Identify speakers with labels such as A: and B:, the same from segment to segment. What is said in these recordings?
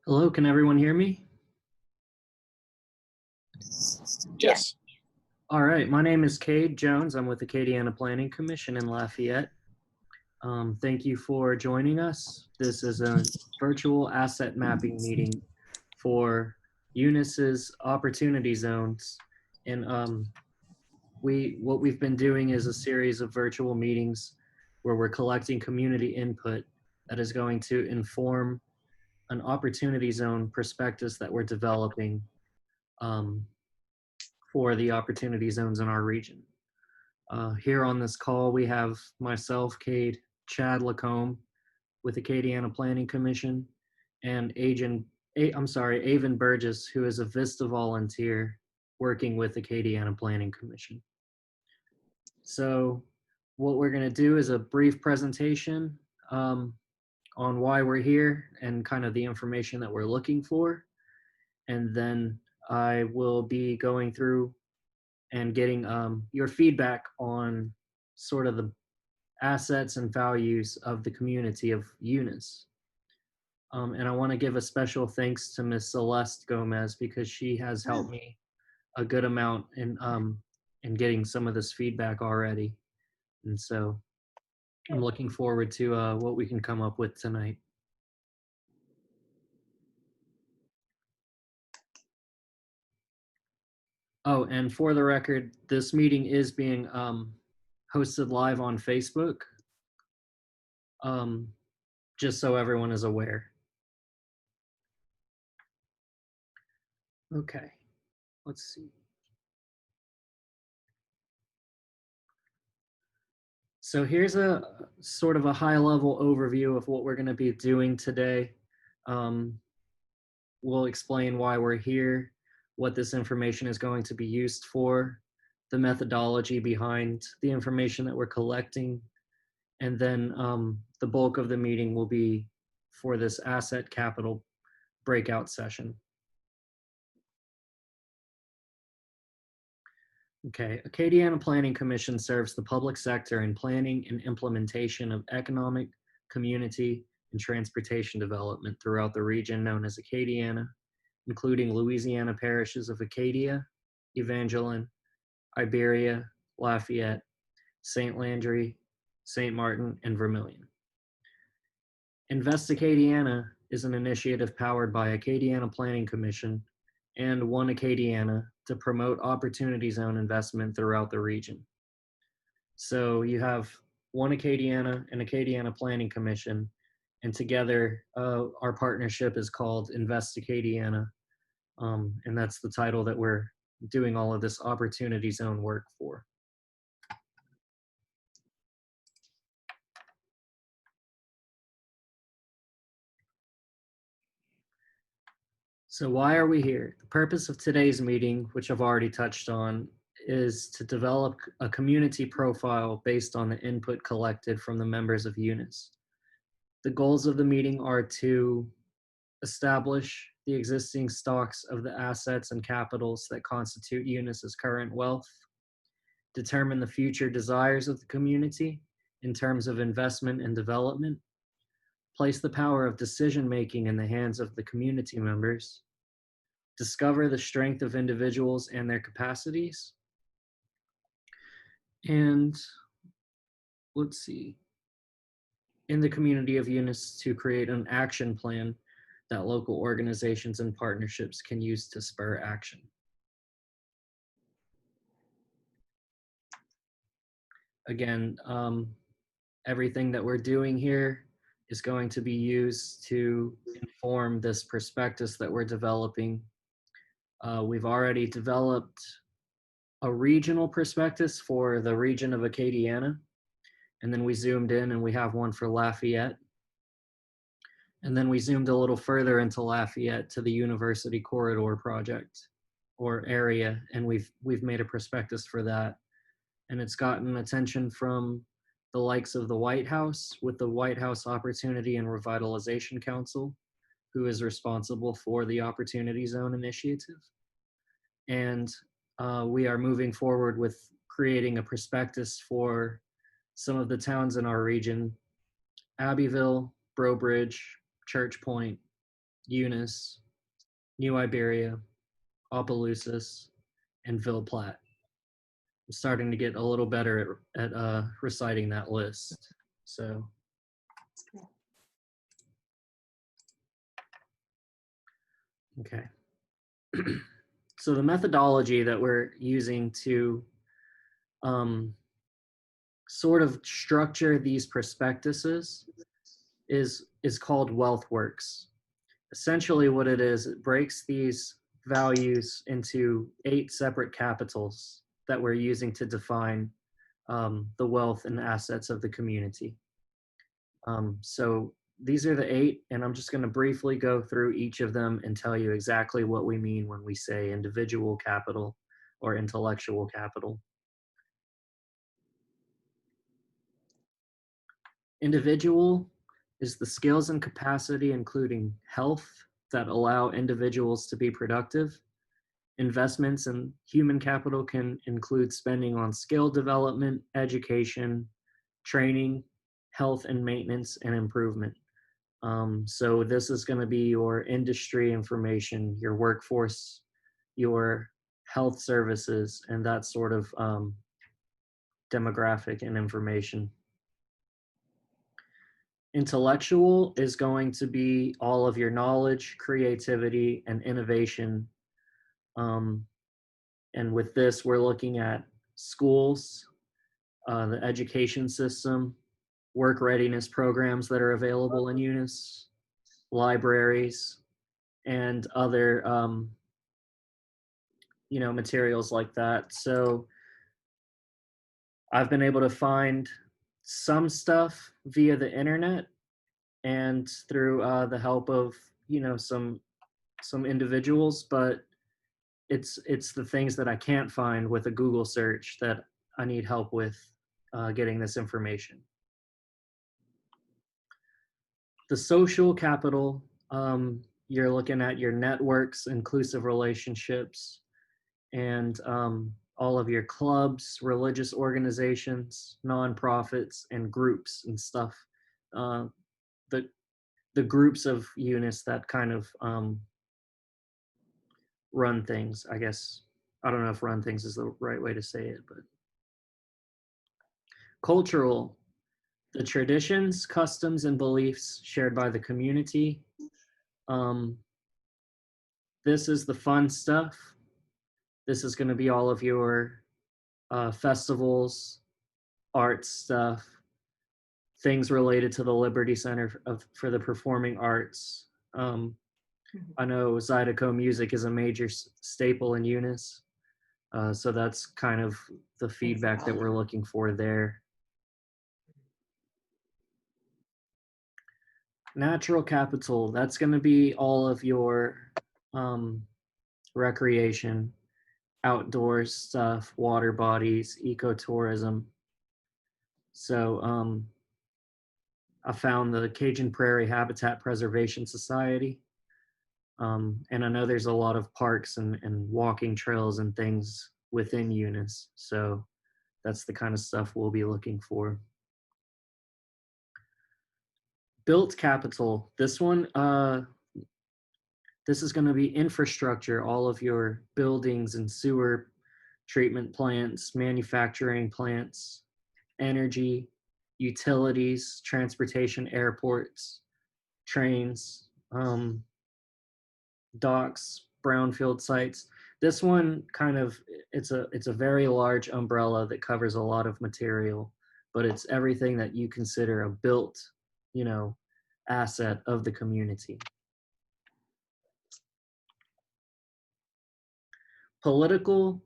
A: Hello, can everyone hear me?
B: Yes.
A: All right, my name is Cade Jones. I'm with the Acadiana Planning Commission in Lafayette. Thank you for joining us. This is a virtual asset mapping meeting for Eunice's opportunity zones. And what we've been doing is a series of virtual meetings where we're collecting community input that is going to inform an opportunity zone prospectus that we're developing um, for the opportunity zones in our region. Here on this call, we have myself, Cade, Chad Lacombe with Acadiana Planning Commission, and Avon Burgess, who is a VISTA volunteer working with Acadiana Planning Commission. So what we're going to do is a brief presentation on why we're here and kind of the information that we're looking for. And then I will be going through and getting your feedback on sort of the assets and values of the community of Eunice. And I want to give a special thanks to Miss Celeste Gomez because she has helped me a good amount in getting some of this feedback already. And so I'm looking forward to what we can come up with tonight. Oh, and for the record, this meeting is being hosted live on Facebook, just so everyone is aware. Okay, let's see. So here's a sort of a high-level overview of what we're going to be doing today. We'll explain why we're here, what this information is going to be used for, the methodology behind the information that we're collecting, and then the bulk of the meeting will be for this asset capital breakout session. Okay, Acadiana Planning Commission serves the public sector in planning and implementation of economic, community, and transportation development throughout the region known as Acadiana, including Louisiana parishes of Acadia, Evangeline, Iberia, Lafayette, St. Landry, St. Martin, and Vermilion. Invest Acadiana is an initiative powered by Acadiana Planning Commission and One Acadiana to promote opportunity zone investment throughout the region. So you have One Acadiana and Acadiana Planning Commission, and together our partnership is called Invest Acadiana, and that's the title that we're doing all of this opportunity zone work for. So why are we here? The purpose of today's meeting, which I've already touched on, is to develop a community profile based on the input collected from the members of Eunice. The goals of the meeting are to establish the existing stocks of the assets and capitals that constitute Eunice's current wealth, determine the future desires of the community in terms of investment and development, place the power of decision-making in the hands of the community members, discover the strength of individuals and their capacities, and let's see, in the community of Eunice to create an action plan that local organizations and partnerships can use to spur action. Again, everything that we're doing here is going to be used to inform this prospectus that we're developing. We've already developed a regional prospectus for the region of Acadiana, and then we zoomed in and we have one for Lafayette. And then we zoomed a little further into Lafayette to the University Corridor project or area, and we've made a prospectus for that. And it's gotten attention from the likes of the White House with the White House Opportunity and Revitalization Council, who is responsible for the Opportunity Zone Initiative. And we are moving forward with creating a prospectus for some of the towns in our region: Abbeville, Breaux Bridge, Church Point, Eunice, New Iberia, Opelousas, and Ville Platte. I'm starting to get a little better at reciting that list. So, okay. So the methodology that we're using to sort of structure these prospectuses is called WealthWorks. Essentially what it is, it breaks these values into 8 separate capitals that we're using to define the wealth and assets of the community. So these are the 8, and I'm just going to briefly go through each of them and tell you exactly what we mean when we say individual capital or intellectual capital. Individual is the skills and capacity, including health, that allow individuals to be productive. Investments in human capital can include spending on skill development, education, training, health and maintenance, and improvement. So this is going to be your industry information, your workforce, your health services, and that sort of demographic and information. Intellectual is going to be all of your knowledge, creativity, and innovation. And with this, we're looking at schools, the education system, work readiness programs that are available in Eunice, libraries, and other materials like that. So I've been able to find some stuff via the internet and through the help of some individuals, but it's the things that I can't find with a Google search that I need help with getting this information. The social capital, you're looking at your networks, inclusive relationships, and all of your clubs, religious organizations, nonprofits, and groups and stuff. The groups of Eunice that kind of run things, I guess. I don't know if run things is the right way to say it, but cultural, the traditions, customs, and beliefs shared by the community. This is the fun stuff. This is going to be all of your festivals, art stuff, things related to the Liberty Center for the Performing Arts. I know Zydeco music is a major staple in Eunice. So that's kind of the feedback that we're looking for there. Natural capital, that's going to be all of your recreation, outdoors stuff, water bodies, ecotourism. So I found the Cajun Prairie Habitat Preservation Society. And I know there's a lot of parks and walking trails and things within Eunice. So that's the kind of stuff we'll be looking for. Built capital, this one, this is going to be infrastructure, all of your buildings and sewer treatment plants, manufacturing plants, energy, utilities, transportation, airports, trains, docks, brownfield sites. This one kind of, it's a very large umbrella that covers a lot of material, but it's everything that you consider a built, asset of the community. Political,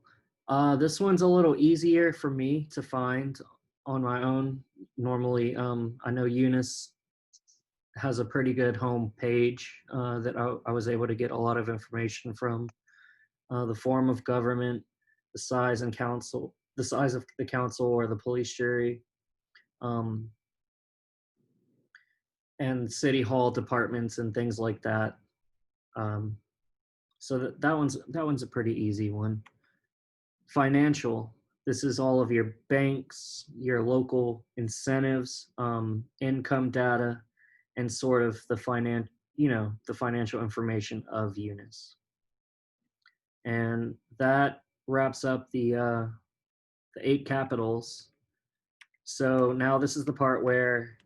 A: this one's a little easier for me to find on my own. Normally, I know Eunice has a pretty good home page that I was able to get a lot of information from. The form of government, the size of the council or the police jury, and city hall departments and things like that. So that one's a pretty easy one. Financial, this is all of your banks, your local incentives, income data, and sort of the the financial information of Eunice. And that wraps up the 8 capitals. So now this is the part where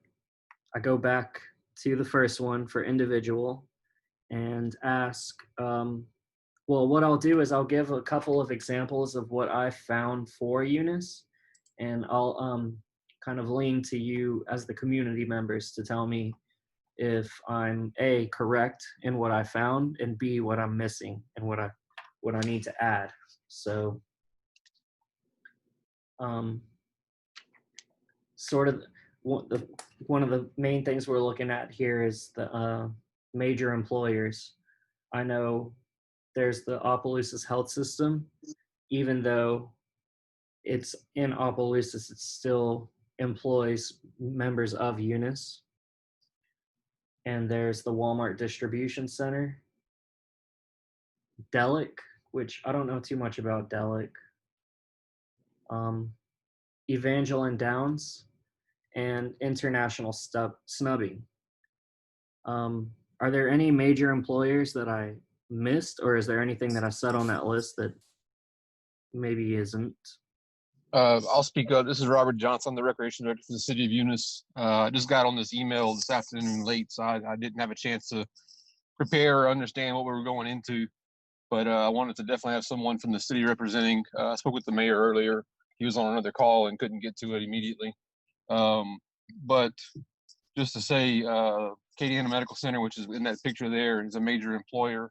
A: I go back to the first one for individual and ask, well, what I'll do is I'll give a couple of examples of what I found for Eunice, and I'll kind of lean to you as the community members to tell me if I'm A, correct in what I found, and B, what I'm missing and what I need to add. So sort of one of the main things we're looking at here is the major employers. I know there's the Opelousas Health System. Even though it's in Opelousas, it still employs members of Eunice. And there's the Walmart Distribution Center. Delic, which I don't know too much about Delic. Evangeline Downs, and International Snubbing. Are there any major employers that I missed, or is there anything that I said on that list that maybe isn't?
C: I'll speak up. This is Robert Johnson, the Recreation Director for the City of Eunice. I just got on this email this afternoon late, so I didn't have a chance to prepare or understand what we were going into. But I wanted to definitely have someone from the city representing. I spoke with the mayor earlier. He was on another call and couldn't get to it immediately. But just to say, Acadiana Medical Center, which is in that picture there, is a major employer.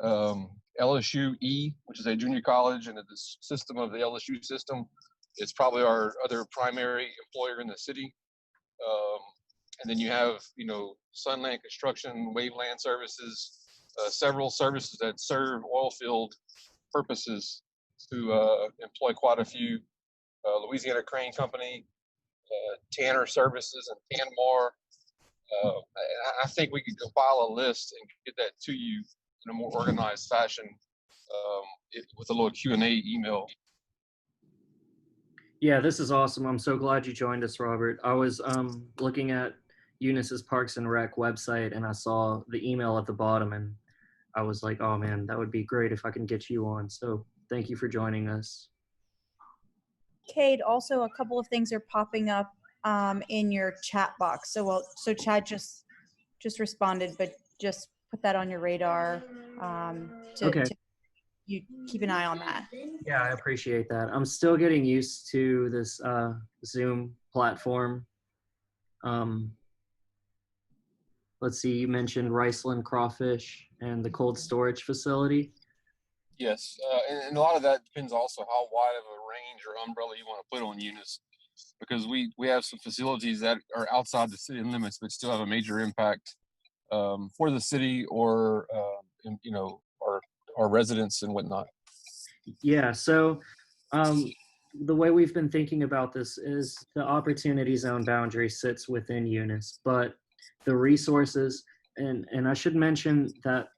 C: LSU E, which is a junior college and the system of the LSU system, is probably our other primary employer in the city. And then you have, Sunland Construction, Waveland Services, several services that serve oil field purposes to employ quite a few. Louisiana Crane Company, Tanner Services, and Tanmar. I think we could compile a list and get that to you in a more organized fashion with a little Q&A email.
A: Yeah, this is awesome. I'm so glad you joined us, Robert. I was looking at Eunice's Parks and Rec website, and I saw the email at the bottom, and I was like, oh man, that would be great if I can get you on. So thank you for joining us.
D: Cade, also a couple of things are popping up in your chat box. So Chad just responded, but just put that on your radar to you keep an eye on that.
A: Yeah, I appreciate that. I'm still getting used to this Zoom platform. Let's see, you mentioned Riceland Crawfish and the cold storage facility.
C: Yes, and a lot of that depends also how wide of a range or umbrella you want to put on Eunice, because we have some facilities that are outside the city limits but still have a major impact for the city or our residents and whatnot.
A: Yeah, so the way we've been thinking about this is the opportunity zone boundary sits within Eunice, but the resources, and I should mention that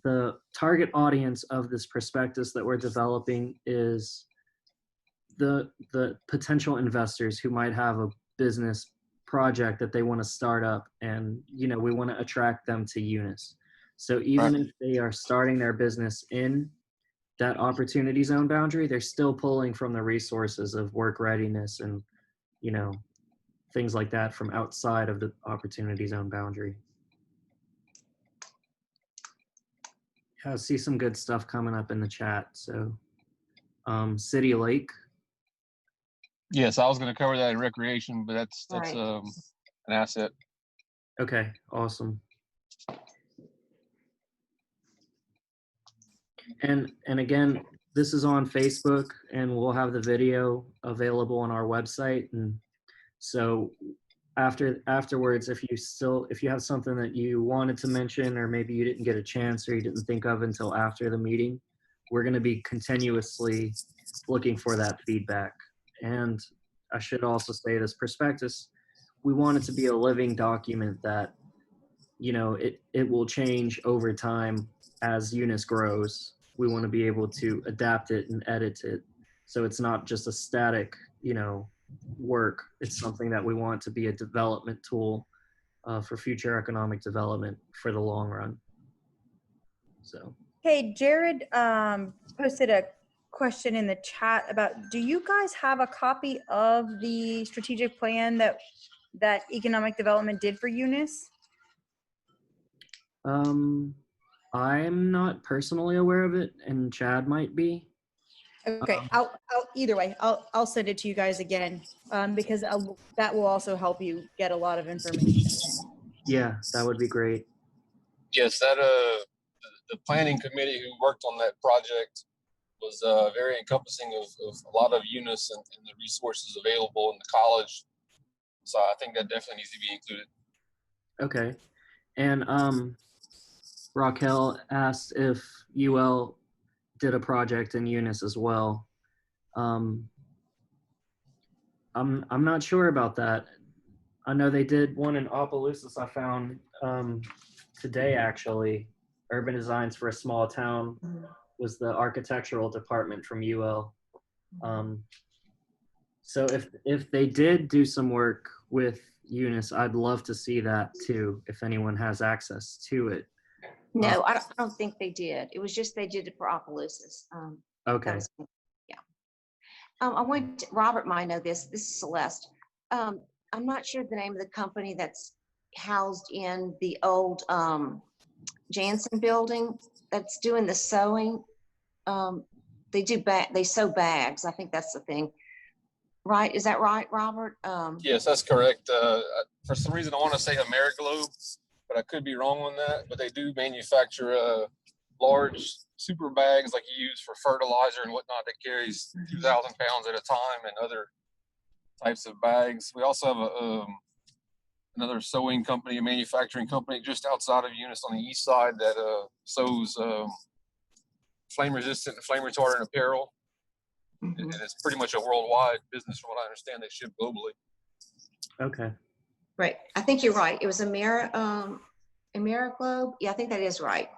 A: the target audience of this prospectus that we're developing is the potential investors who might have a business project that they want to start up, and we want to attract them to Eunice. So even if they are starting their business in that opportunity zone boundary, they're still pulling from the resources of work readiness and things like that from outside of the opportunity zone boundary. I see some good stuff coming up in the chat. So City Lake.
C: Yes, I was going to cover that in recreation, but that's
D: Right.
C: an asset.
A: Okay, awesome. And again, this is on Facebook, and we'll have the video available on our website. And so afterwards, if you have something that you wanted to mention, or maybe you didn't get a chance or you didn't think of until after the meeting, we're going to be continuously looking for that feedback. And I should also say, this prospectus, we want it to be a living document that, it will change over time as Eunice grows. We want to be able to adapt it and edit it, so it's not just a static, work. It's something that we want to be a development tool for future economic development for the long run. So.
D: Hey, Jared posted a question in the chat about, do you guys have a copy of the strategic plan that economic development did for Eunice?
A: I'm not personally aware of it, and Chad might be.
D: Okay, I'll either way, I'll send it to you guys again, because that will also help you get a lot of information.
A: Yeah, that would be great.
C: Yes, that the planning committee who worked on that project was very encompassing of a lot of Eunice and the resources available in the college. So I think that definitely needs to be included.
A: Okay. And Raquel asked if UL did a project in Eunice as well. I'm not sure about that. I know they did one in Opelousas I found today, actually. Urban Designs for a Small Town was the architectural department from UL. So if they did do some work with Eunice, I'd love to see that too, if anyone has access to it.
E: No, I don't think they did. It was just they did it for Opelousas.
A: Okay.
E: Yeah. I went. Robert might know this. This is Celeste. I'm not sure the name of the company that's housed in the old Jansen building that's doing the sewing. They sew bags. I think that's the thing. Right? Is that right, Robert?
C: Yes, that's correct. For some reason, I want to say AmeriGlobe, but I could be wrong on that. But they do manufacture large super bags like you use for fertilizer and whatnot that carries 2,000 pounds at a time, and other types of bags. We also have another sewing company, a manufacturing company just outside of Eunice on the east side that sews flame resistant and flame retardant apparel. And it's pretty much a worldwide business from what I understand. They ship globally.
A: Okay.
E: Right. I think you're right. It was AmeriGlobe. Yeah, I think that is right.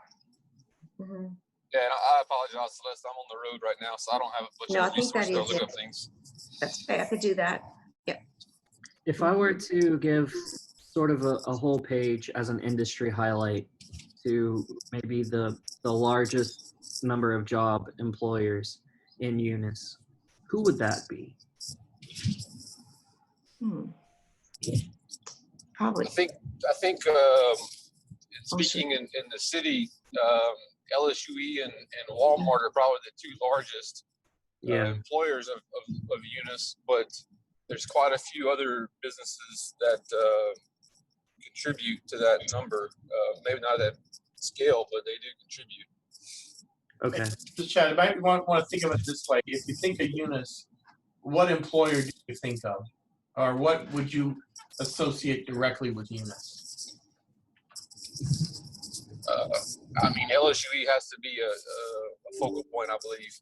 E: Mm-hmm.
C: Yeah, and I apologize, Celeste. I'm on the road right now, so I don't have a bunch of resources to look up things.
E: That's okay. I could do that. Yeah.
A: If I were to give sort of a whole page as an industry highlight to maybe the largest number of job employers in Eunice, who would that be?
E: Probably.
C: I think speaking in the city, LSUE and Walmart are probably the two largest employers of Eunice, but there's quite a few other businesses that contribute to that number. Maybe not at that scale, but they do contribute.
A: Okay.
B: So Chad, you might want to think of it this way. If you think of Eunice, what employer do you think of? Or what would you associate directly with Eunice?
C: I mean, LSUE has to be a focal point, I believe.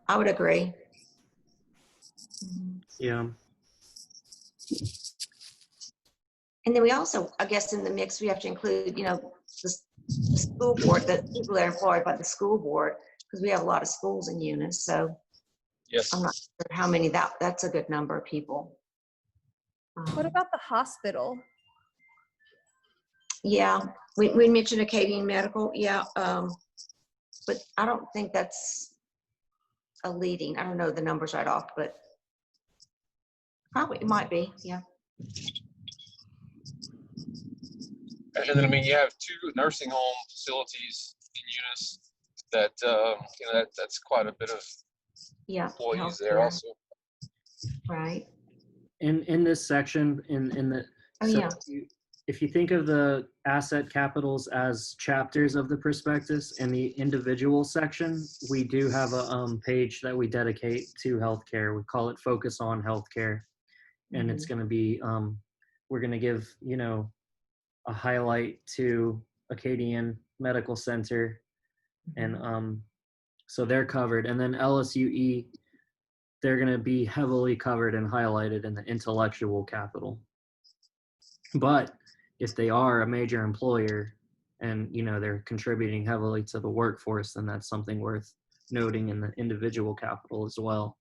E: I would agree.
A: Yeah.
E: And then we also, I guess, in the mix, we have to include, the school board, the people that are employed by the school board, because we have a lot of schools in Eunice. So
C: yes,
E: I'm not sure how many that's a good number of people.
D: What about the hospital?
E: Yeah, we mentioned Acadian Medical. Yeah, but I don't think that's a leading. I don't know the numbers right off, but probably it might be. Yeah.
C: and then I mean, you have two nursing home facilities in Eunice that that's quite a bit of employees there
E: healthcare.
C: also.
E: Right.
A: In this section, if you think of the asset capitals as chapters of the prospectus and the individual section, we do have a page that we dedicate to healthcare. We call it Focus on Healthcare. And it's going to be, we're going to give, a highlight to Acadian Medical Center. And so they're covered. And then LSUE, they're going to be heavily covered and highlighted in the intellectual capital. But if they are a major employer and, they're contributing heavily to the workforce, then that's something worth noting in the individual capital as well.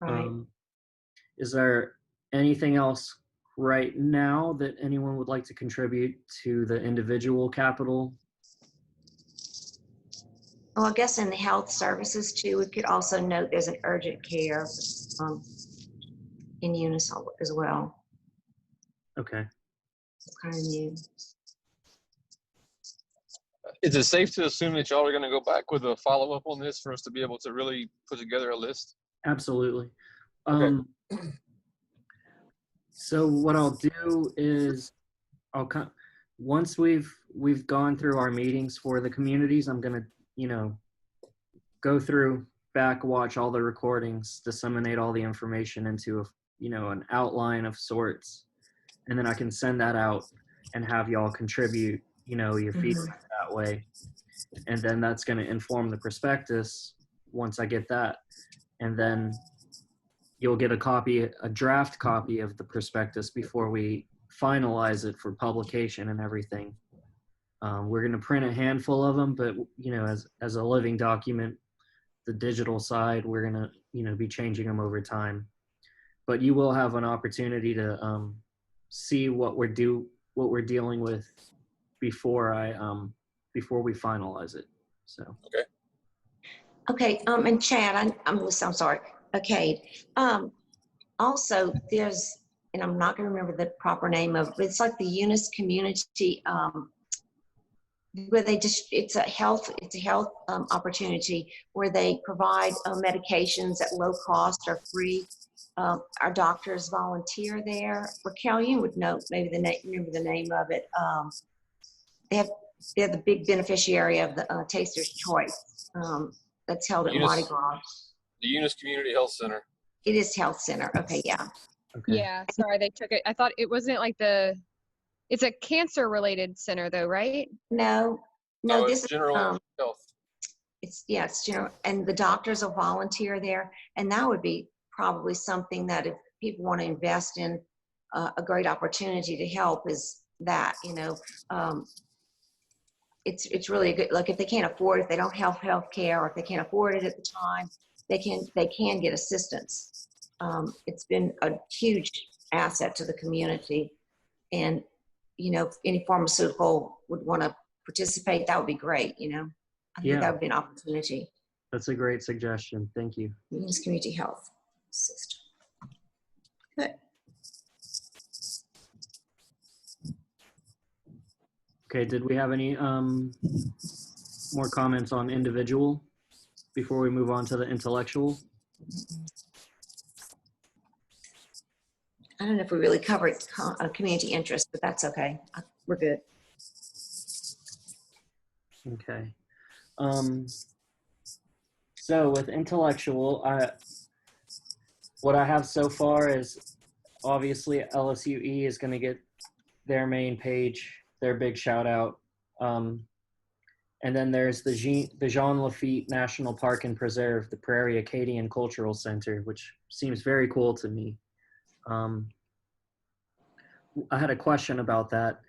E: Right.
A: Is there anything else right now that anyone would like to contribute to the individual capital.
E: Well, I guess in the health services too, we could also note there's an urgent care in Eunice as well.
A: Okay.
E: It's kind of new.
C: Is it safe to assume that y'all are going to go back with a follow-up on this for us to be able to really put together a list?
A: Absolutely.
C: Okay.
A: So what I'll do is once we've gone through our meetings for the communities, I'm gonna, go through, watch all the recordings, disseminate all the information into an outline of sorts, and then I can send that out and have y'all contribute, your feedback that way, and then that's going to inform the prospectus once I get that, and then you'll get a draft copy of the prospectus before we finalize it for publication and everything. We're going to print a handful of them, but as a living document, the digital side, we're going to be changing them over time. But you will have an opportunity to see what we're dealing with before we finalize it. So.
E: Okay. And Chad, I'm sorry. Okay. Also, there's, and I'm not going to remember the proper name of, but it's like the Eunice community, where it's a health opportunity where they provide medications at low cost or free. Our doctors volunteer there. Raquel, you would know maybe remember the name of it. They're the big beneficiary of the Taster's Choice that's held at Mardi Gras.
C: The Eunice Community Health Center.
E: It is health center. Okay, yeah.
A: Okay.
F: Yeah, sorry, they took it. I thought it wasn't like it's a cancer related center though, right?
E: No, this
C: is general health.
E: It's general, and the doctors will volunteer there, and that would be probably something that if people want to invest in, a great opportunity to help is that, it's really a good, like if they can't afford it, if they don't have health care, or if they can't afford it at the time, they can get assistance. It's been a huge asset to the community, and if any pharmaceutical would want to participate, that would be great. I think that would be an opportunity.
A: That's a great suggestion. Thank you.
E: Eunice Community Health System. Good.
A: Okay, did we have any more comments on individual before we move on to the intellectual?
E: I don't know if we really covered community interest, but that's okay. We're good.
A: Okay. So with intellectual, what I have so far is obviously LSUE is going to get their main page, their big shout out. And then there's the Jean Lafitte National Park and Preserve, the Prairie Acadian Cultural Center, which seems very cool to me. I had a question about that.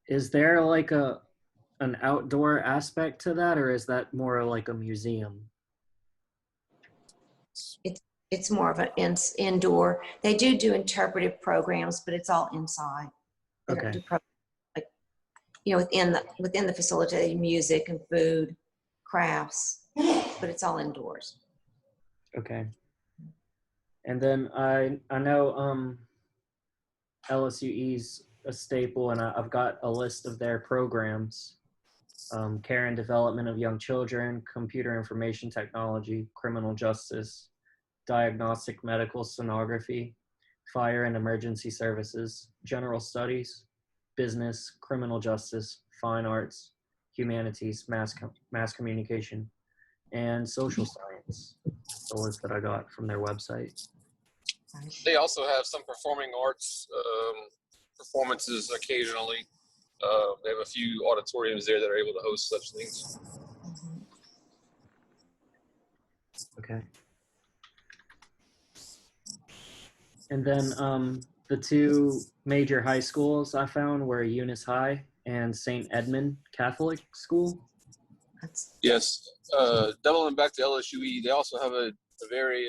A: Is there like an outdoor aspect to that, or is that more like a museum?
E: It's more of an indoor. They do interpretive programs, but it's all inside. They don't do within the facility, music and food, crafts, but it's all indoors.
A: Okay. And then I know LSUE's a staple, and I've got a list of their programs: care and development of young children, computer information technology, criminal justice, diagnostic medical sonography, fire and emergency services, general studies, business, criminal justice, fine arts, humanities, mass communication, and social science. The list that I got from their website.
C: They also have some performing arts performances occasionally. They have a few auditoriums there that are able to host such things.
A: Okay. And then the two major high schools I found were Eunice High and St. Edmund Catholic School.
C: Yes. Doubling back to LSUE, they also have a very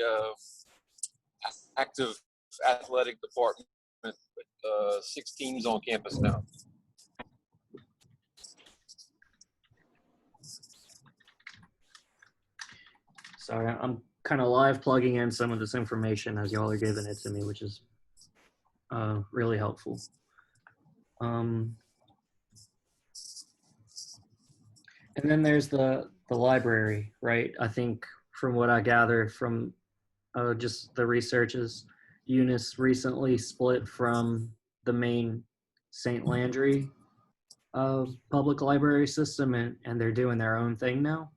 C: active athletic department with 6 teams on campus now.
A: Sorry, I'm kind of live plugging in some of this information as y'all are giving it to me, which is really helpful. And then there's the library, right? I think from what I gather from just the researches, Eunice recently split from the main St. Landry public library system, and they're doing their own thing now.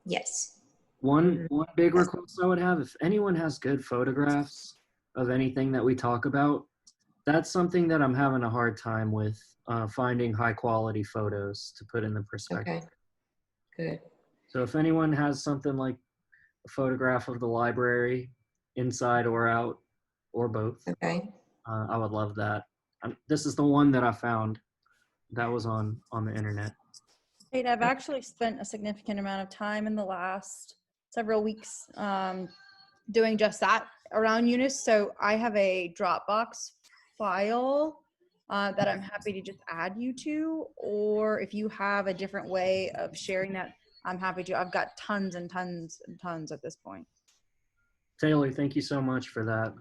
E: Yes.
A: One big request I would have, if anyone has good photographs of anything that we talk about, that's something that I'm having a hard time with, finding high quality photos to put in the perspective.
E: Okay. Good.
A: So if anyone has something like a photograph of the library, inside or out, or both,
E: Okay.
A: I would love that. This is the one that I found that was on the internet.
D: Kate, I've actually spent a significant amount of time in the last several weeks doing just that around Eunice. So I have a Dropbox file that I'm happy to just add you to, or if you have a different way of sharing that, I'm happy to. I've got tons and tons and tons at this point.
A: Taylor, thank you so much for that.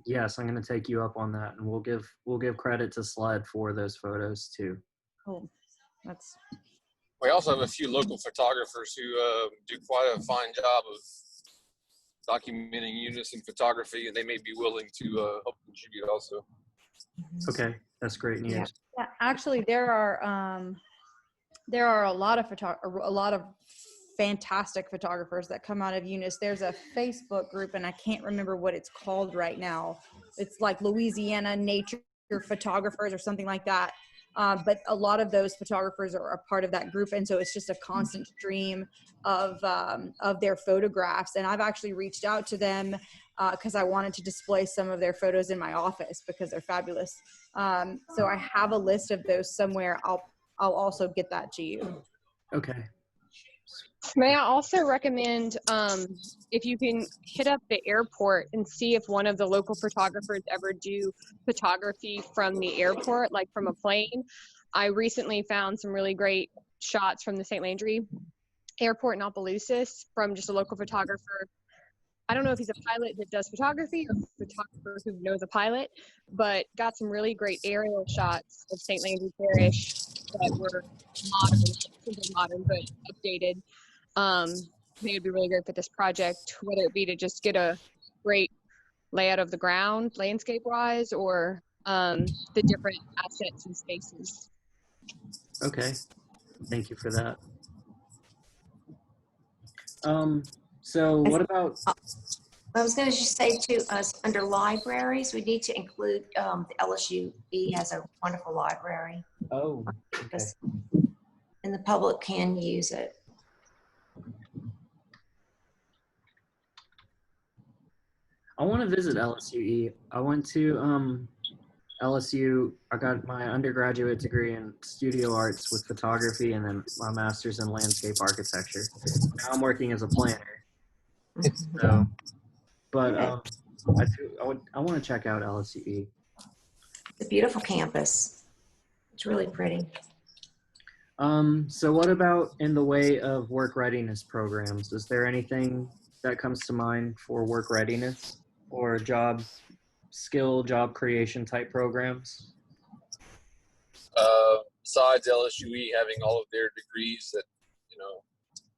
A: Yes, I'm going to take you up on that, and we'll give credit to Sled for those photos too.
D: Cool. That's
C: We also have a few local photographers who do quite a fine job of documenting Eunice in photography, and they may be willing to help contribute also.
A: Okay, that's great news.
E: Yeah.
D: actually there are a lot of fantastic photographers that come out of Eunice. There's a Facebook group, and I can't remember what it's called right now. It's like Louisiana Nature Photographers or something like that. But a lot of those photographers are a part of that group, and so it's just a constant stream of their photographs. And I've actually reached out to them because I wanted to display some of their photos in my office because they're fabulous. So I have a list of those somewhere. I'll also get that to you.
A: Okay.
F: May I also recommend if you can hit up the airport and see if one of the local photographers ever do photography from the airport, like from a plane. I recently found some really great shots from the St. Landry Airport in Opelousas from just a local photographer. I don't know if he's a pilot that does photography or a photographer who knows a pilot, but got some really great aerial shots of St. Landry Parish that were modern, but updated. I think it'd be really great for this project, whether it be to just get a great layout of the ground, landscape-wise, or the different assets and spaces.
A: Okay. Thank you for that. So what about?
E: I was going to just say to us, under libraries, we need to include the LSUE has a wonderful library.
A: Oh, okay.
E: And the public can use it.
A: I want to visit LSUE. I went to LSU. I got my undergraduate degree in studio arts with photography, and then my master's in landscape architecture. Now I'm working as a planner. So, but I want to check out LSUE.
E: It's a beautiful campus. It's really pretty.
A: So what about in the way of work readiness programs? Is there anything that comes to mind for work readiness or job creation type programs?
C: Besides LSUE having all of their degrees that,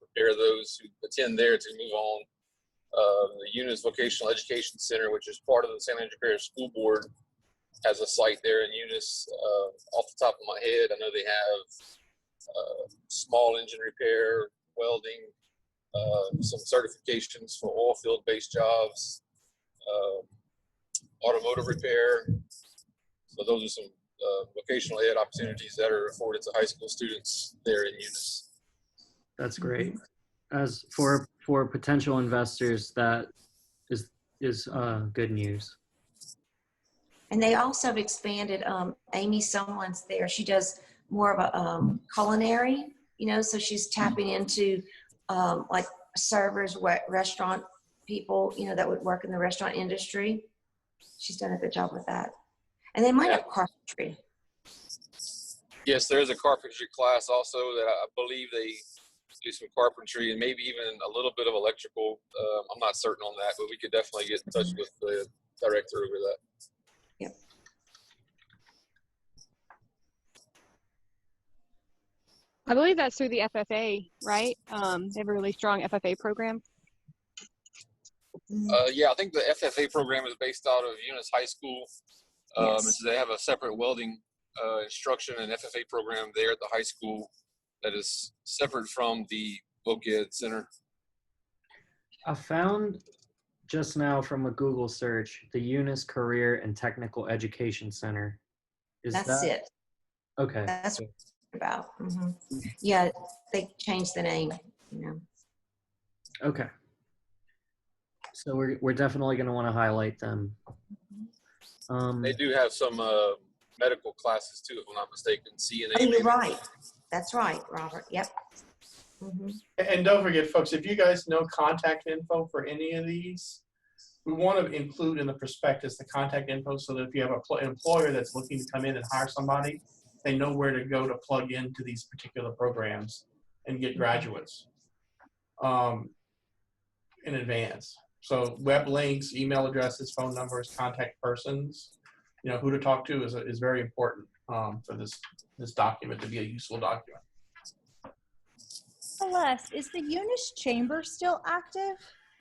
C: prepare those who attend there to move on, the Eunice Vocational Education Center, which is part of the St. Andrew Parish School Board, has a site there in Eunice. Off the top of my head, I know they have small engine repair, welding, some certifications for oil field based jobs, automotive repair. So those are some vocational ed opportunities that are afforded to high school students there in Eunice.
A: That's great. As for potential investors, that is good news.
E: And they also have expanded. Amy Someone's there. She does more of a culinary, so she's tapping into like servers, restaurant people, that would work in the restaurant industry. She's done a good job with that. And they might
C: Yeah.
E: have carpentry.
C: Yes, there is a carpentry class also that I believe they do some carpentry and maybe even a little bit of electrical. I'm not certain on that, but we could definitely get in touch with the director over that.
E: Yep.
F: I believe that's through the FFA, right? They have a really strong FFA program.
C: Yeah, I think the FFA program is based out of Eunice High School. And
E: Yes.
C: so they have a separate welding instruction and FFA program there at the high school that is separate from the Voc-Ed Center.
A: I found just now from a Google search the Eunice Career and Technical Education Center. Is
E: That's
A: that
E: it.
A: okay?
E: That's what it's about. Yeah, they changed the name, you know.
A: Okay. So we're definitely going to want to highlight them.
C: They do have some medical classes too, if I'm not mistaken. CNA.
E: Oh, you're
C: maybe.
E: right. That's right, Robert. Yep.
B: And don't forget, folks, if you guys know contact info for any of these, we want to include in the prospectus the contact info so that if you have an employer that's looking to come in and hire somebody, they know where to go to plug into these particular programs and get graduates in advance. So web links, email addresses, phone numbers, contact persons, you know, who to talk to is very important for this document to be a useful document.
D: Celeste, is the Eunice Chamber still active?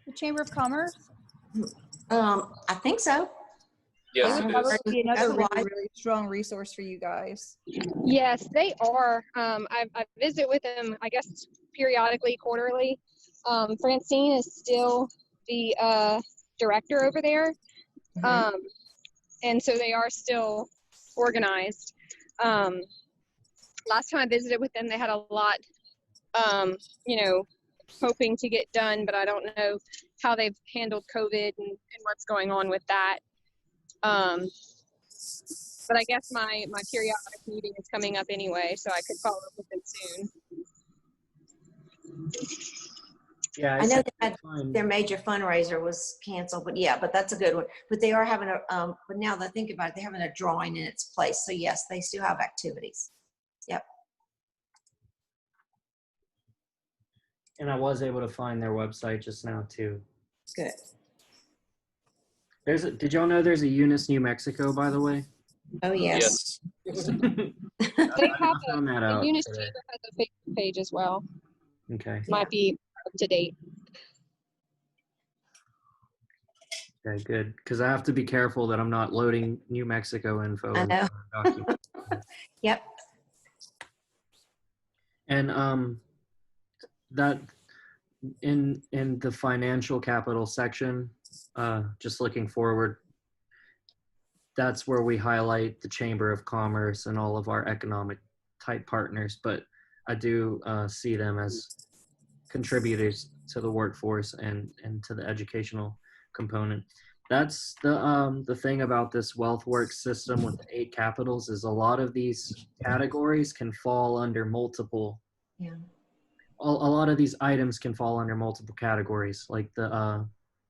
D: The Chamber of Commerce?
E: I think so.
C: Yes,
D: That
C: it
D: would
C: is.
D: probably be another really,
E: Otherwise-
D: really strong resource for you guys.
F: Yes, they are. I visit with them, I guess, periodically, quarterly. Francine is still the director over there. And so they are still organized. Last time I visited with them, they had a lot, you know, hoping to get done, but I don't know how they've handled COVID and what's going on with that. But I guess my periodic meeting is coming up anyway, so I could follow up with them soon.
A: Yeah,
E: I know
A: said
E: that
A: fine.
E: their major fundraiser was canceled, but yeah, but that's a good one. But they are having a, but now that I think about it, they're having a drawing in its place. So yes, they still have activities. Yep.
A: And I was able to find their website just now too.
E: Good.
A: Did y'all know there's a Eunice, New Mexico, by the way?
E: Oh, yes.
C: Yes.
F: They have
A: found that
F: the
A: out
F: Eunice
A: today.
F: Chamber has a Facebook page as well.
A: Okay.
F: Might be up to date.
A: Okay, good. Because I have to be careful that I'm not loading New Mexico info
E: I
A: into
E: know.
A: our document.
E: Yep.
A: And that in the financial capital section, just looking forward, that's where we highlight the Chamber of Commerce and all of our economic type partners. But I do see them as contributors to the workforce and to the educational component. That's the thing about this WealthWorks system with the 8 capitals is a lot of these categories can fall under multiple.
E: Yeah.
A: A lot of these items can fall under multiple categories, like the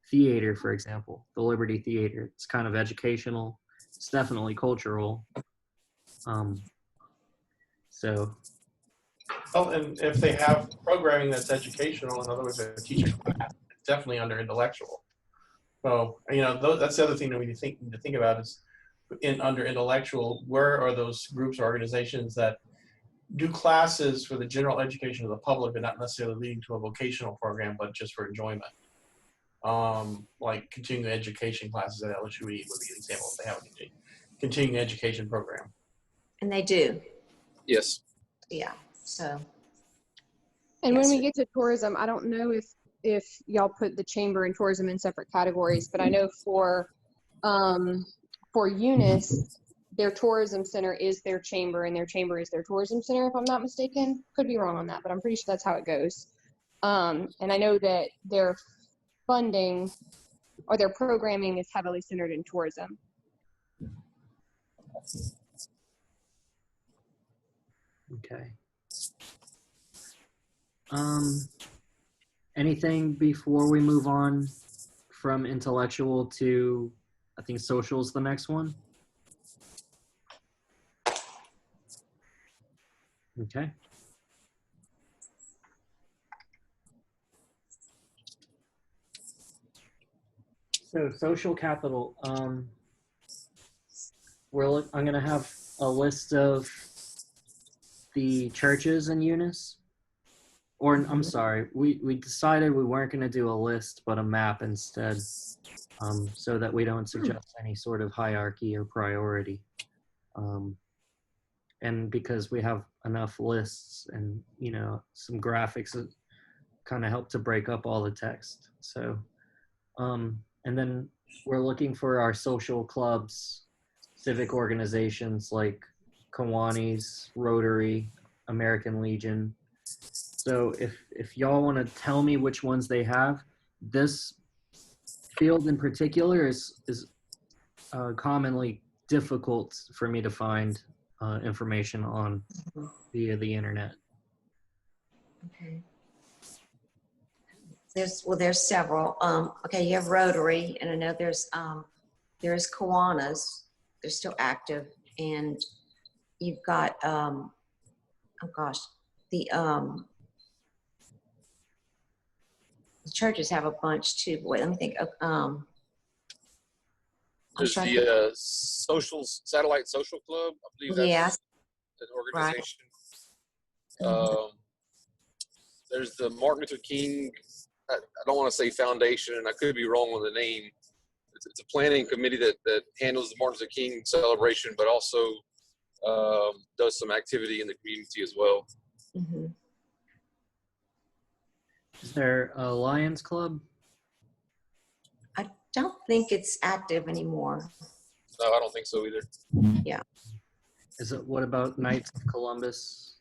A: theater, for example, the Liberty Theater. It's kind of educational. It's definitely cultural. So.
B: Oh, and if they have programming that's educational, in other words, they're teaching class, it's definitely under intellectual. So, you know, that's the other thing that we need to think about is under intellectual, where are those groups or organizations that do classes for the general education of the public, but not necessarily leading to a vocational program, but just for enjoyment. Like continuing education classes at LSUE would be an example if they have a continuing education program.
E: And they do.
C: Yes.
E: Yeah. So.
F: And
E: Yes.
F: when we get to tourism, I don't know if y'all put the chamber and tourism in separate categories, but I know for Eunice, their tourism center is their chamber and their chamber is their tourism center, if I'm not mistaken. Could be wrong on that, but I'm pretty sure that's how it goes. And I know that their funding or their programming is heavily centered in tourism.
A: Okay. Anything before we move on from intellectual to I think social is the next one. Okay. So social capital, I'm gonna have a list of the churches in Eunice. Or I'm sorry, we decided we weren't gonna do a list, but a map instead, so that we don't suggest any sort of hierarchy or priority. And because we have enough lists and, you know, some graphics that kind of help to break up all the text. So, and then we're looking for our social clubs, civic organizations like Kiwanis, Rotary, American Legion. So if y'all want to tell me which ones they have, this field in particular is commonly difficult for me to find information on via the internet.
E: Okay. There's several. Okay, you have Rotary, and I know there's Kiwanis. They're still active, and you've got oh gosh, the churches have a bunch too. Wait, let me think of
C: There's the Satellite Social Club. I believe that's
E: yes,
C: an organization. There's the Martin Luther King, I don't want to say foundation, and I could be wrong on the name. It's a planning committee that handles the Martin Luther King celebration, but also does some activity in the community as well.
E: mm-hmm.
A: Is there a Lions Club?
E: I don't think it's active anymore.
C: No, I don't think so either.
E: Yeah.
A: Is it, what about Knights of Columbus?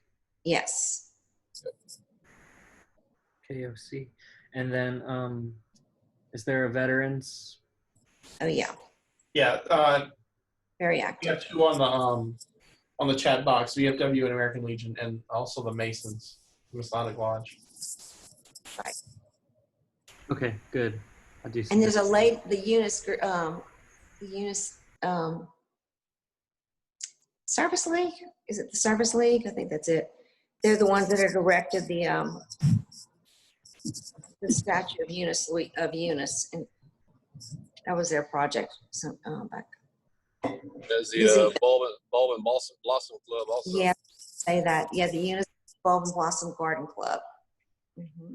E: Yes.
A: KOC. And then, is there a veterans?
E: Oh yeah.
B: Yeah,
E: Very
B: we
E: active.
B: have two on the chat box: VFW and American Legion, and also the Masons, Masonic Lodge.
E: Right.
A: Okay, good. I do see
E: And there's
A: that.
E: the Eunice Service League. Is it the Service League? I think that's it. They're the ones that have erected the statue of Eunice, and that was their project. So back.
C: There's the Bulb and Blossom Club also.
E: Yeah, say that. Yeah, the Eunice Bulb and Blossom Garden Club. Mm-hmm.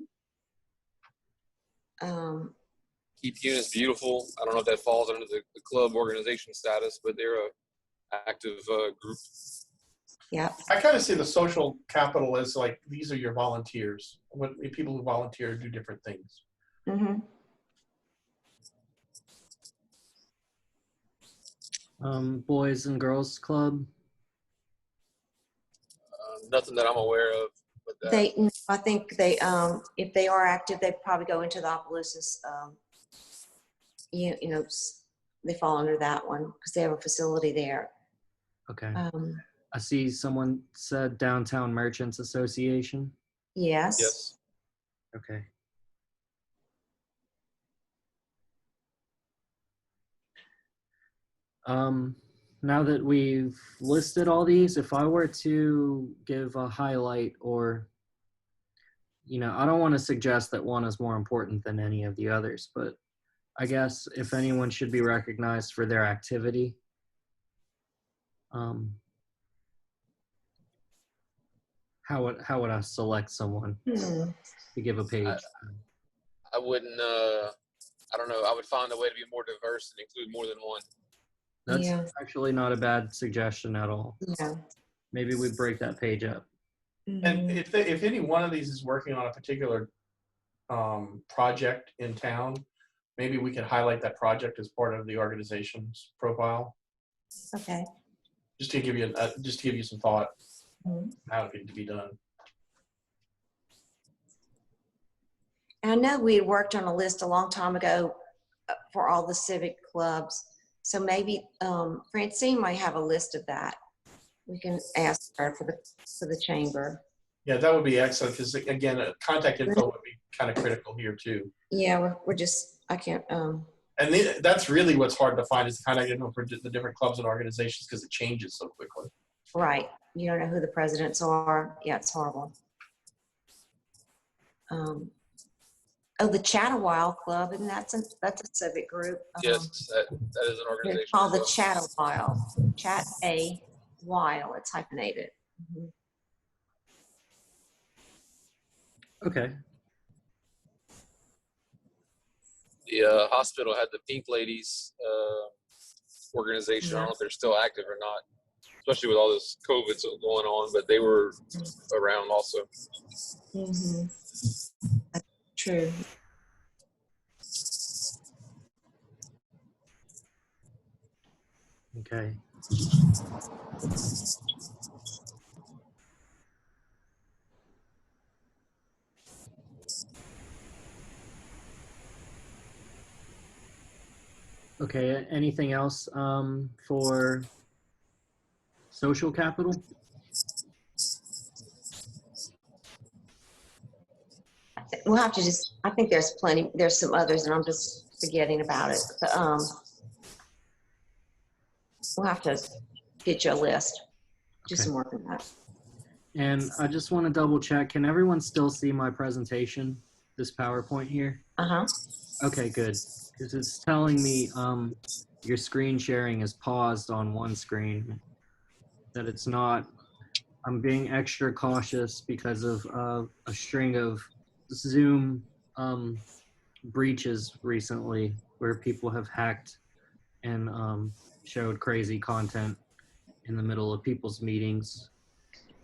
C: Keep Eunice Beautiful. I don't know if that falls under the club organization status, but they're a active group.
E: Yeah.
B: I kind of see the social capital as like, these are your volunteers. What people who volunteer do different things.
E: Mm-hmm.
A: Boys and Girls Club.
C: Nothing that I'm aware of. But
E: I think they, if they are active, they probably go into the Opelousas. You know, they fall under that one because they have a facility there.
A: Okay. I see someone said Downtown Merchants Association.
E: Yes.
C: yes.
A: Okay. Now that we've listed all these, if I were to give a highlight, or, you know, I don't want to suggest that one is more important than any of the others, but I guess if anyone should be recognized for their activity, how would I select someone to give a page?
C: I wouldn't, I don't know. I would find a way to be more diverse and include more than one.
A: That's actually not a bad suggestion at all.
E: Yeah.
A: Maybe we break that page up.
B: And if any one of these is working on a particular project in town, maybe we can highlight that project as part of the organization's profile.
E: Okay.
B: Just to give you some thought
E: Mhm.
B: how it could be done.
E: And I know we had worked on a list a long time ago for all the civic clubs. So maybe Francine might have a list of that. We can ask her for the chamber.
B: Yeah, that would be excellent because again, contact info would be kind of critical here too.
E: Yeah, we're just, I can't.
B: And that's really what's hard to find, is kind of, for the different clubs and organizations, because it changes so quickly.
E: Right. You don't know who the presidents are. Yeah, it's horrible. Oh, the Chatawhile Club, and that's a civic group.
C: Yes, that is an organization.
E: It's called the
C: as well.
E: Chatawhile. Chat a while. It's hyphenated. Mhm.
A: Okay.
C: The hospital had the Pink Ladies organization. I don't know if they're still active or not, especially with all this COVID going on, but they were around also.
E: Mm-hmm. That's true.
A: Okay. Okay, anything else for social capital?
E: We'll have to just, I think there's plenty, there's some others, and I'm just forgetting about it. But, we'll have to get you a list. Do
A: Okay.
E: some work on that.
A: And I just want to double check, can everyone still see my presentation, this PowerPoint here?
E: Uh-huh.
A: Okay, good. Because it's telling me your screen sharing is paused on one screen, that it's not. I'm being extra cautious because of a string of Zoom breaches recently, where people have hacked and showed crazy content in the middle of people's meetings.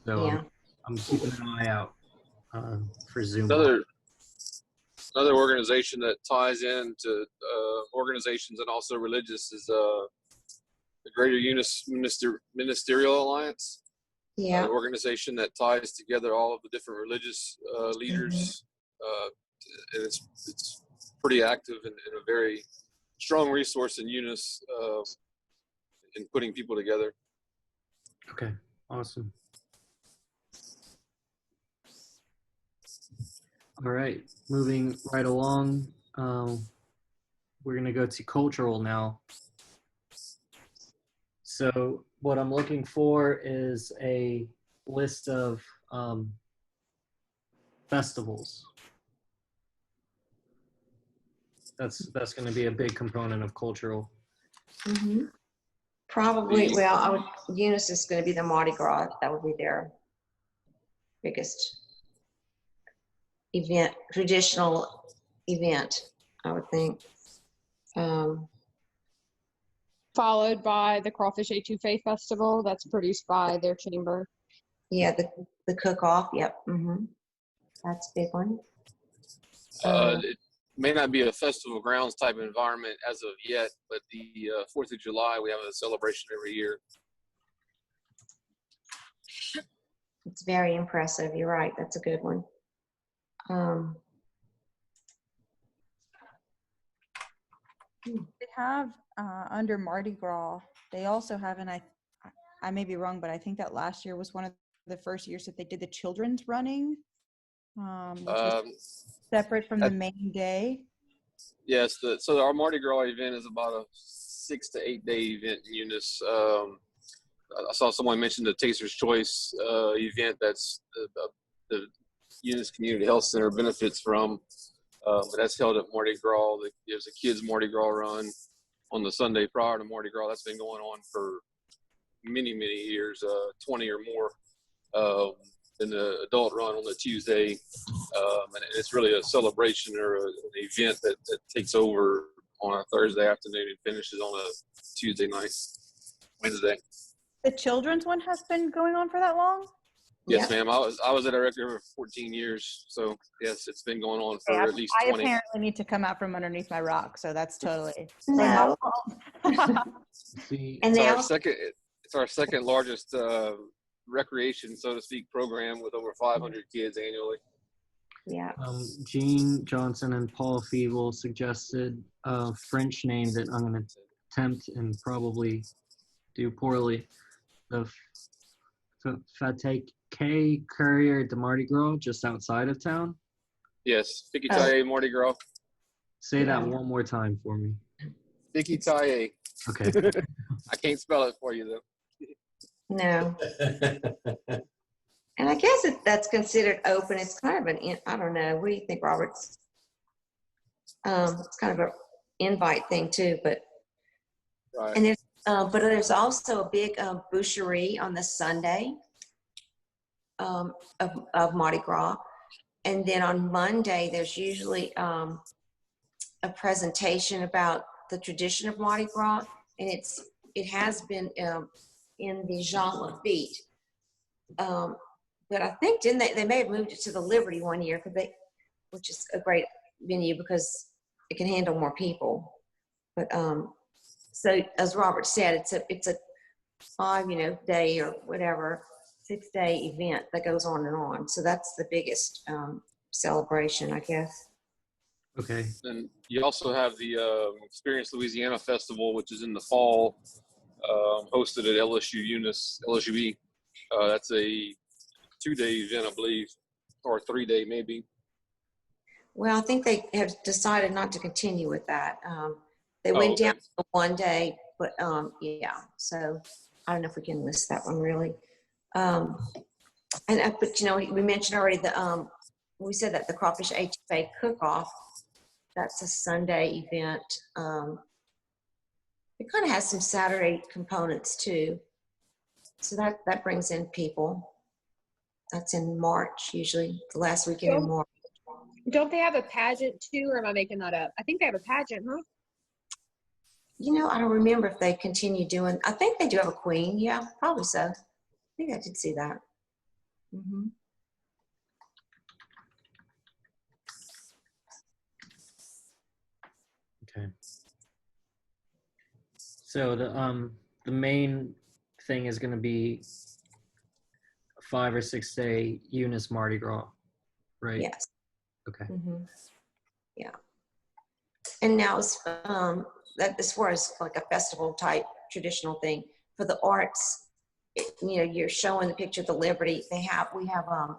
A: So
E: Yeah.
A: I'm keeping an eye out for Zoom.
C: Another organization that ties into organizations and also religious is the Greater Eunice Ministerial Alliance.
E: Yeah.
C: An organization that ties together all of the different religious leaders. And it's pretty active and a very strong resource in Eunice in putting people together.
A: Okay, awesome. All right, moving right along. We're gonna go to cultural now. So what I'm looking for is a list of festivals. That's going to be a big component of cultural.
E: Mm-hmm. Probably, well, Eunice is going to be the Mardi Gras. That would be their biggest event, traditional event, I would think.
F: Followed by the Crawfish Etouffee Festival that's produced by their chamber.
E: Yeah, the cook-off. Yep. Mm-hmm. That's a big one.
C: It may not be a festival grounds type of environment as of yet, but the 4th of July, we have a celebration every year.
E: It's very impressive. You're right. That's a good one.
D: They have under Mardi Gras, they also have, and I may be wrong, but I think that last year was one of the first years that they did the children's running, which was separate from the main day.
C: Yes, so our Mardi Gras event is about a 6 to 8 day event in Eunice. I saw someone mention the Taster's Choice event that's the Eunice Community Health Center benefits from. But that's held at Mardi Gras. There's a kids Mardi Gras run on the Sunday prior to Mardi Gras. That's been going on for many, many years, 20 or more. Then the adult run on the Tuesday. And it's really a celebration or an event that takes over on a Thursday afternoon and finishes on a Tuesday night, Wednesday.
D: The children's one has been going on for that long?
C: Yes,
E: Yeah.
C: ma'am. I was a director for 14 years. So yes, it's been going on for at least 20.
D: I apparently need to come out from underneath my rock, so that's totally
E: No.
A: See,
E: And they
C: It's our second largest recreation, so to speak, program with over 500 kids annually.
E: yeah.
A: Jean Johnson and Paul Feeble suggested a French name that I'm going to attempt and probably do poorly. The Fatake Courier de Mardi Gras, just outside of town.
C: Yes, Piquetaille Mardi Gras.
A: Say that one more time for me.
C: Vicky Taye.
A: Okay.
C: I can't spell it for you though.
E: No. And I guess if that's considered open, it's kind of I don't know. What do you think, Robert? It's kind of an invite thing too, but
C: Right.
E: and there's also a big boucherie on the Sunday of Mardi Gras, and then on Monday there's usually a presentation about the tradition of Mardi Gras, and it has been in the Jean Lafitte. But I think they may have moved it to the Liberty one year, which is a great venue because it can handle more people. But so as Robert said, it's a 5 day or whatever 6-day event that goes on and on. So that's the biggest celebration, I guess.
A: Okay.
C: And you also have the Experience Louisiana Festival, which is in the fall, hosted at LSUB. That's a 2-day event, I believe, or 3-day maybe.
E: Well, I think they have decided not to continue with that. They went down to 1 day, but yeah. So I don't know if we can list that one really. But we mentioned already we said that the Crawfish HFA Cook-Off. That's a Sunday event. It kind of has some Saturday components too. So that brings in people. That's in March, usually the last weekend in March.
F: Don't they have a pageant too, or am I making that up? I think they have a pageant, huh?
E: I don't remember if they continue doing. I think they do have a queen. Yeah, probably so. I think I did see that. Mm-hmm.
A: Okay. So the main thing is going to be a 5 or 6 day Eunice Mardi Gras, right?
E: Yes.
A: Okay.
E: Mm-hmm. Yeah. And now that as far as like a festival type traditional thing for the arts, you're showing the picture of the Liberty. We have a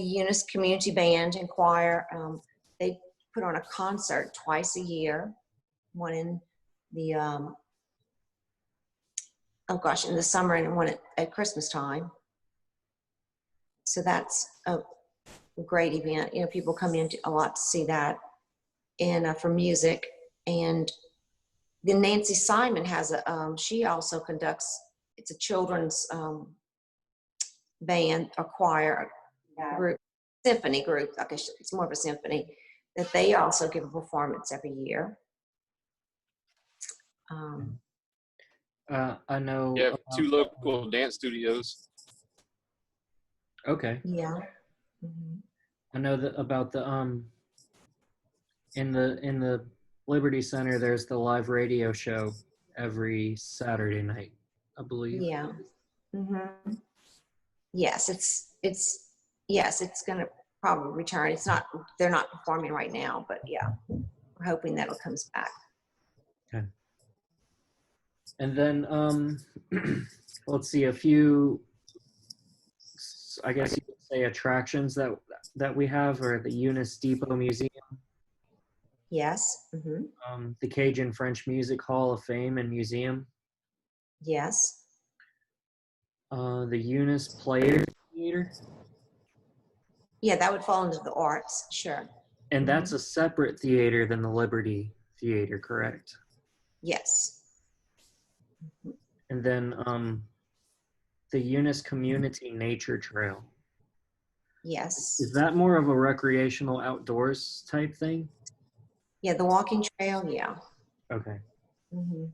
E: Eunice community band and choir. They put on a concert twice a year, one in the in the summer and one at Christmas time. So that's a great event. People come in a lot to see that, and for music. And then Nancy Simon has she also conducts. It's a children's band or choir group, symphony group. I guess it's more of a symphony that they also give a performance every year.
A: I know.
C: You have 2 local dance studios.
A: Okay.
E: Yeah. Mm-hmm.
A: I know that about the in the Liberty Center. There's the live radio show every Saturday night, I believe.
E: Yeah. Mm-hmm. Yes, it's going to probably return. They're not performing right now, but yeah, we're hoping that it comes back.
A: Okay. And then let's see, a few, I guess you could say, attractions that we have are the Eunice Depot Museum,
E: Yes. Mm-hmm.
A: the Cajun French Music Hall of Fame and Museum,
E: Yes.
A: the Eunice Players Theater.
E: Yeah, that would fall into the arts, sure.
A: And that's a separate theater than the Liberty Theater, correct?
E: Yes.
A: And then the Eunice Community Nature Trail.
E: Yes.
A: Is that more of a recreational outdoors type thing?
E: Yeah, the walking trail, yeah.
A: Okay.
E: Mm-hmm.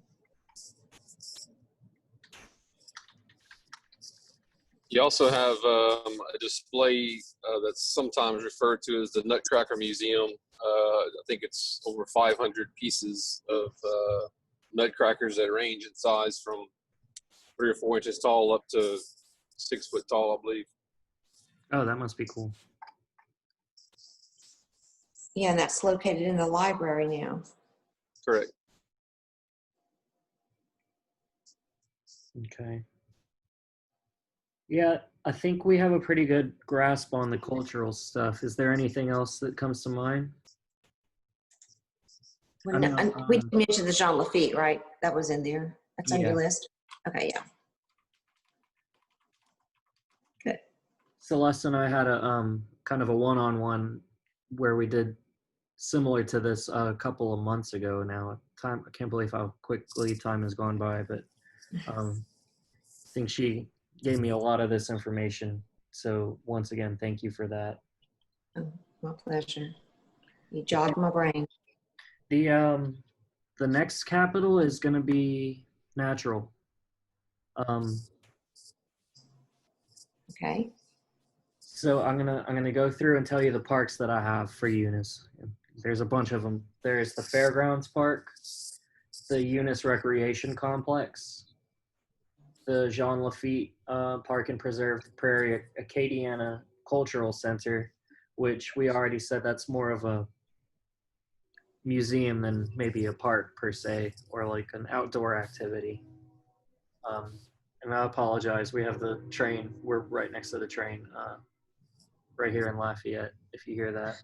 C: You also have a display that's sometimes referred to as the Nutcracker Museum. I think it's over 500 pieces of nutcrackers that range in size from 3 or 4 inches tall up to 6 foot tall, I believe.
A: Oh, that must be cool.
E: Yeah, and that's located in the library now.
C: Correct.
A: Okay. Yeah, I think we have a pretty good grasp on the cultural stuff. Is there anything else that comes to mind?
E: Well, no, and we did mention the Jean Lafitte, right? That was in there. That's on your
A: Yeah.
E: list. Okay, yeah. Good.
A: Celeste and I had a kind of a one-on-one where we did similar to this a couple of months ago now. I can't believe how quickly time has gone by, but I think she gave me a lot of this information. So once again, thank you for that.
E: Oh, my pleasure. You jogged my brain.
A: The next capital is going to be natural.
E: Okay.
A: So I'm gonna go through and tell you the parks that I have for Eunice. There's a bunch of them. There's the Fairgrounds Park, the Eunice Recreation Complex, the Jean Lafitte Park and Preserve Prairie Acadiana Cultural Center, which we already said that's more of a museum than maybe a park per se, or like an outdoor activity. And I apologize, we have the train. We're right next to the train, right here in Lafayette, if you hear that.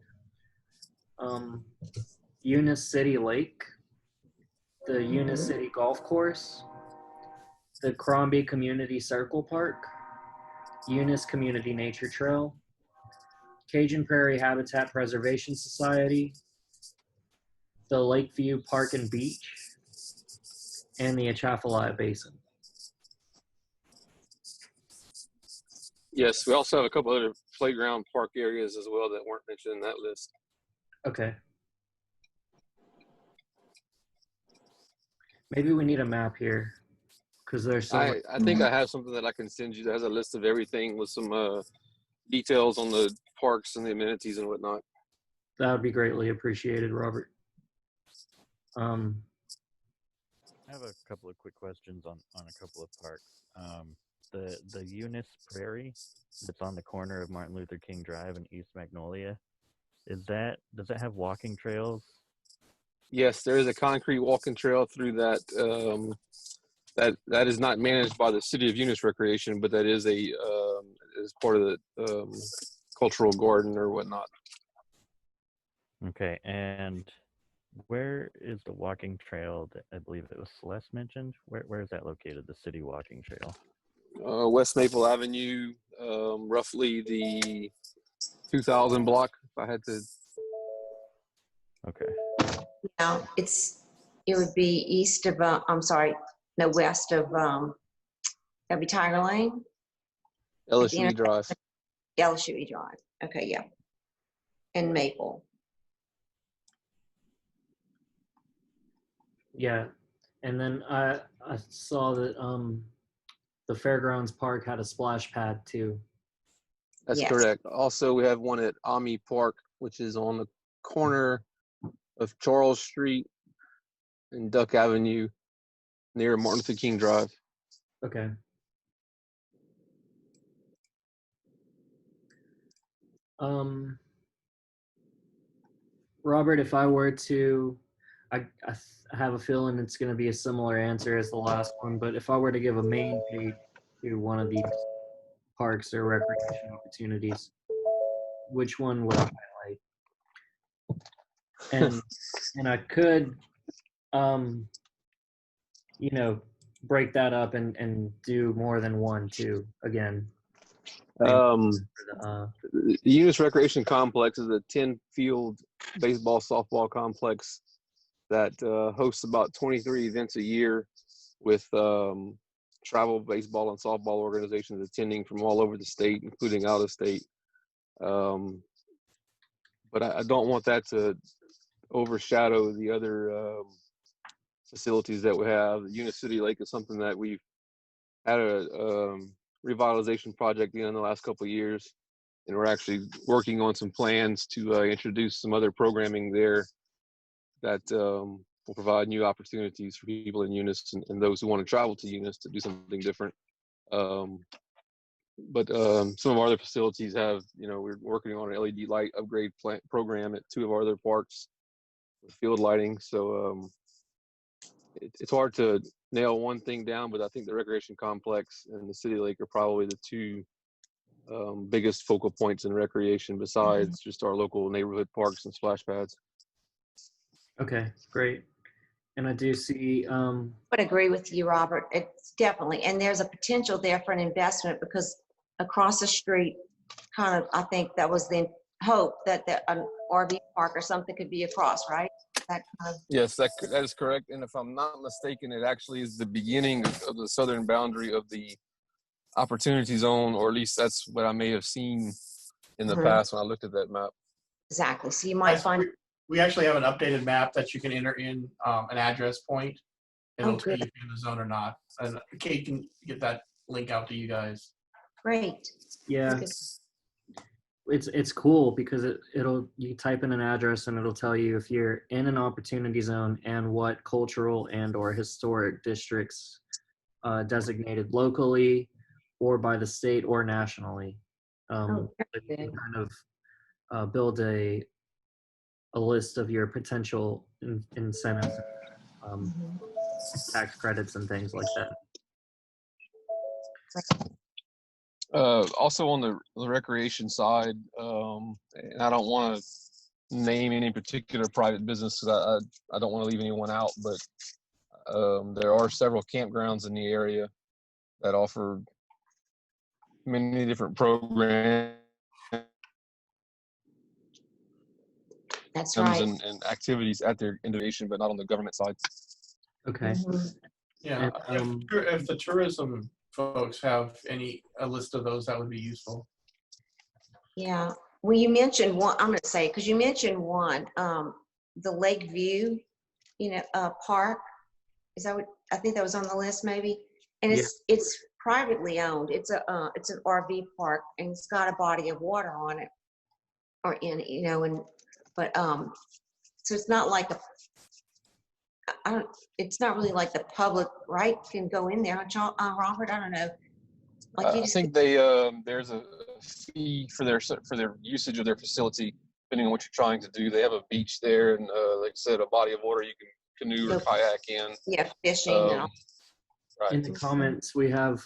A: Eunice City Lake, the Eunice City Golf Course, the Crombie Community Circle Park, Eunice Community Nature Trail, Cajun Prairie Habitat Preservation Society, the Lakeview Park and Beach, and the Atchafalaya Basin.
C: Yes, we also have a couple other playground park areas as well that weren't mentioned in that list.
A: Okay. Maybe we need a map here because there's so much.
C: I think I have something that I can send you that has a list of everything with some details on the parks and the amenities and whatnot.
A: That would be greatly appreciated, Robert.
G: I have a couple of quick questions on a couple of parks. The Eunice Prairie that's on the corner of Martin Luther King Drive and East Magnolia, does that have walking trails?
C: Yes, there is a concrete walking trail through that. That is not managed by the City of Eunice Recreation, but that is is part of the cultural garden or whatnot.
G: Okay, and where is the walking trail that I believe it was Celeste mentioned? Where is that located, the city walking trail?
C: West Maple Avenue, roughly the 2000 block, if I had to.
G: Okay.
E: Now it would be east of, west of, that'd be Tiger Lane,
C: LSU Drive.
E: LSU Drive. Okay, yeah. And Maple.
A: Yeah, and then I saw that the Fairgrounds Park had a splash pad too.
C: That's
E: Yes.
C: correct. Also, we have one at Ami Park, which is on the corner of Charles Street and Duck Avenue near Martin Luther King Drive.
A: Okay. Robert, if I were to, I have a feeling it's going to be a similar answer as the last one, but if I were to give a main page to one of these parks or recreation opportunities, which one would I highlight? And I could, break that up and do more than one too. Again,
C: The Eunice Recreation Complex is a 10-field baseball, softball complex that hosts about 23 events a year with travel baseball and softball organizations attending from all over the state, including out of state. But I don't want that to overshadow the other facilities that we have. Eunice City Lake is something that we've had a revitalization project in the last couple of years, and we're actually working on some plans to introduce some other programming there that will provide new opportunities for people in Eunice and those who want to travel to Eunice to do something different. But some of our other facilities have, we're working on an LED light upgrade program at 2 of our other parks with field lighting. So it's hard to nail one thing down, but I think the recreation complex and the City Lake are probably the 2 biggest focal points in recreation besides just our local neighborhood parks and splash pads.
A: Okay, great. And I do see,
E: Would agree with you, Robert. It's definitely, and there's a potential there for an investment because across the street, kind of, I think that was the hope that an RV park or something could be across, right? That kind of,
C: Yes, that is correct. And if I'm not mistaken, it actually is the beginning of the southern boundary of the opportunity zone, or at least that's what I may have seen in the past when I looked at that map.
E: exactly. So you might find.
B: We actually have an updated map that you can enter in an address point, and it'll tell you
E: Good.
B: if you're in the zone or not. And Kate can get that link out to you guys.
E: Great.
A: yeah,
E: Okay.
A: it's cool because you type in an address and it'll tell you if you're in an opportunity zone and what cultural and or historic districts designated locally or by the state or nationally.
E: Oh,
A: So you
E: very
A: can
E: good.
A: kind of build a list of your potential incentives, tax credits and things like that.
C: Also on the recreation side, and I don't want to name any particular private business because I don't want to leave anyone out, but there are several campgrounds in the area that offer many different programs
E: That's right.
C: and activities at their individuation, but not on the government side.
A: Okay.
B: Yeah,
A: And,
B: if the tourism folks have a list of those, that would be useful.
E: Yeah. Well, you mentioned one, I'm going to say, because you mentioned one, the Lake View, park. Is that what, I think that was on the list maybe? And it's privately owned. It's an RV park and it's got a body of water on it or in it, so it's not like it's not really like the public, right, can go in there, Robert? I don't know. Like
C: I think there's a fee for their usage of their facility, depending on what you're trying to do. They have a beach there, and like I said, a body of water you can canoe or kayak in.
E: Yeah, fishing. And all.
C: Right.
A: in the comments, we have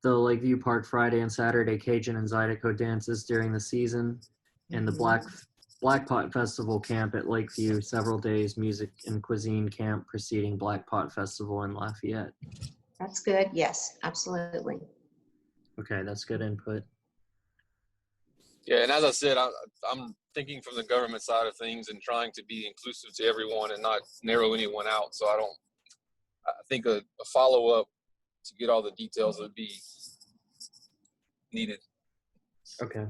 A: the Lakeview Park Friday and Saturday Cajun and Zydeco dances during the season, and the Black Pot Festival camp at Lakeview, several days music and cuisine camp preceding Black Pot Festival in Lafayette.
E: That's good. Yes, absolutely.
A: Okay, that's good input.
C: Yeah, and as I said, I'm thinking from the government side of things and trying to be inclusive to everyone and not narrow anyone out. So I think a follow-up to get all the details would be needed.
A: Okay.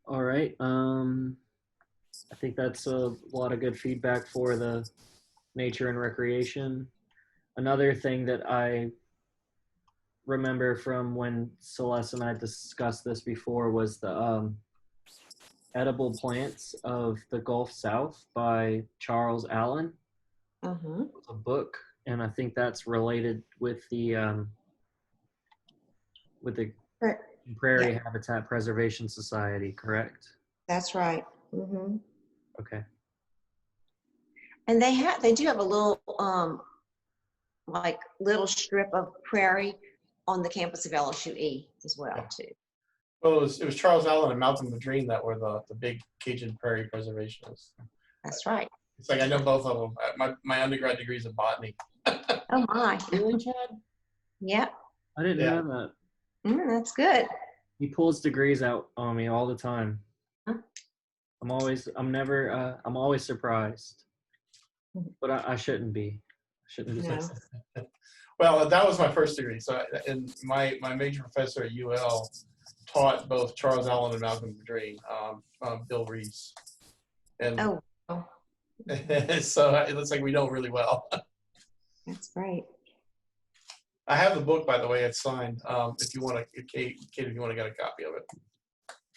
A: All right. I think that's a lot of good feedback for the nature and recreation. Another thing that I remember from when Celeste and I discussed this before was the edible plants of the Gulf South by Charles Allen. It's a book, and I think that's related with the Prairie Habitat Preservation Society, correct?
E: That's right.
A: Okay.
E: And they do have a little little strip of prairie on the campus of LSUE as well too.
B: Well, it was Charles Allen and Malcolm Madreen that were the big Cajun prairie preservationists.
E: That's right.
B: It's like I know both of them. My undergrad degree is in botany.
E: Oh my.
A: Really, Chad?
E: Yep.
A: I didn't know that.
E: That's good.
A: He pulls degrees out on me all the time.
E: Huh?
A: I'm always surprised, but I shouldn't be.
E: No.
B: Well, that was my first degree. So, and my major professor at UL taught both Charles Allen and Malcolm Madreen, Bill Reese. And
E: Oh.
B: so it looks like we know really well.
E: That's great.
B: I have the book, by the way. It's signed. If you want to, Kate, if you want to get a copy of it.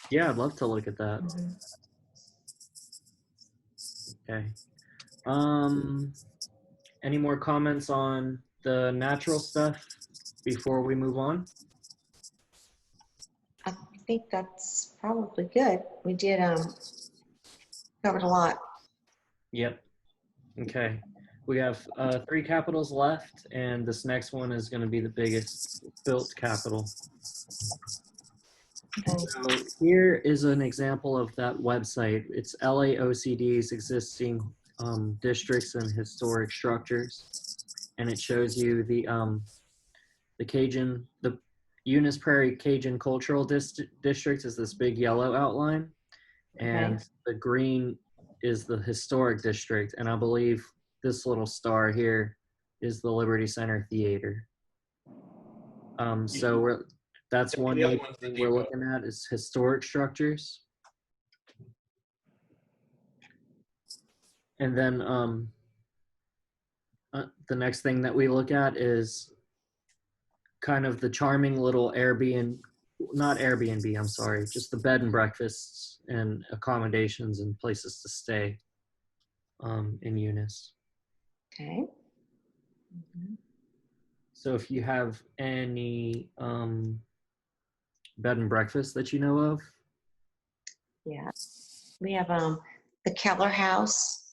A: Yeah, I'd love to look at that. Okay. Any more comments on the natural stuff before we move on?
E: I think that's probably good. We did covered a lot.
A: Yep. Okay. We have 3 capitals left, and this next one is going to be the biggest built capital.
E: Okay.
A: So here is an example of that website. It's LAOCD's existing districts and historic structures, and it shows you the Eunice Prairie Cajun Cultural District is this big yellow outline, and the green is the historic district, and I believe this little star here is the Liberty Center Theater. So that's
B: Yeah,
A: one
B: the other
A: major
B: one's the
A: thing we're
B: depot.
A: looking at is historic structures. And then the next thing that we look at is kind of the charming little not Airbnb, I'm sorry, just the bed and breakfasts and accommodations and places to stay in Eunice.
E: Okay.
A: So if you have any bed and breakfast that you know of.
E: Yeah. We have the Keller House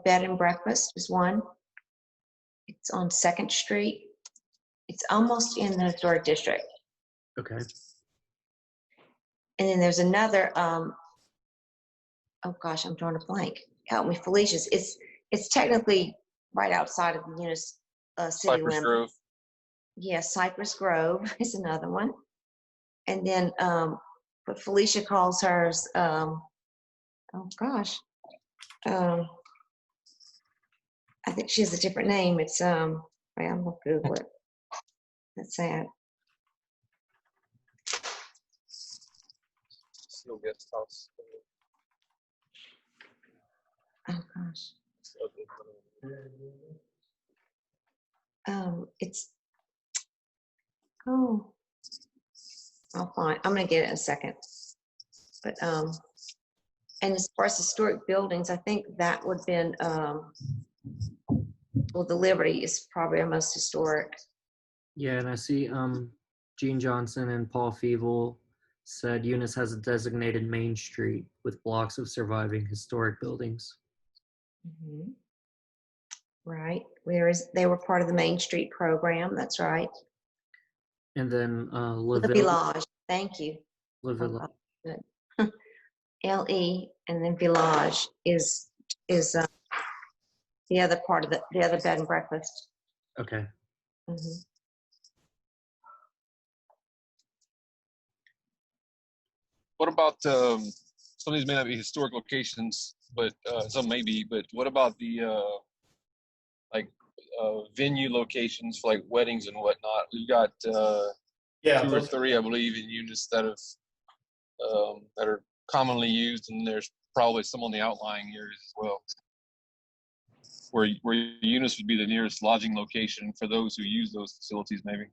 E: bed and breakfast is one. It's on 2nd Street. It's almost in the historic district.
A: Okay.
E: And then there's another, oh gosh, I'm drawing a blank. Help me, Felicia's. It's technically right outside of the Eunice city
C: Cypress
E: limit.
C: Grove.
E: Yes, Cypress Grove is another one. And then what Felicia calls hers, oh gosh, I think she has a different name. It's, wait, I'm gonna Google it. That's sad.
C: Seal Guest House.
E: Oh gosh. It's, oh, I'll find, I'm gonna get it in a second. But, and as far as historic buildings, I think that would have been, well, the Liberty is probably our most historic.
A: Yeah, and I see Gene Johnson and Paul Feeble said Eunice has a designated main street with blocks of surviving historic buildings.
E: Right, whereas they were part of the Main Street program, that's right.
A: And then
E: The
A: LaVille.
E: Village, thank you.
A: LaVille.
E: Good. LE and then Village is the other part of the other bed and breakfast.
A: Okay.
C: What about some of these may not be historic locations, but some may be. But what about the venue locations for like weddings and whatnot? We've got
B: Yeah,
C: 2 or
B: those,
C: 3, I believe, in Eunice that are commonly used, and there's probably some on the outlying areas as well. Where Eunice would be the nearest lodging location for those who use those facilities, maybe.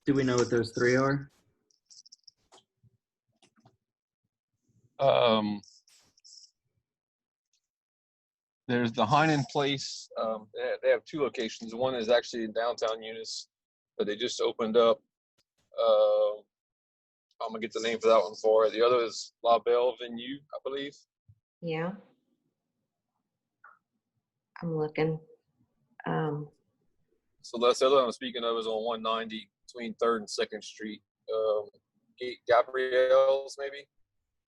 A: Do we know what those 3 are?
C: There's the Heinen Place. They have 2 locations. One is actually in downtown Eunice, but they just opened up. I'm gonna get the name for that one for it. The other is La Belle Venue, I believe.
E: Yeah. I'm looking.
C: So that's the other one I'm speaking of is on 190 between 3rd and 2nd Street. Gabrielle's maybe.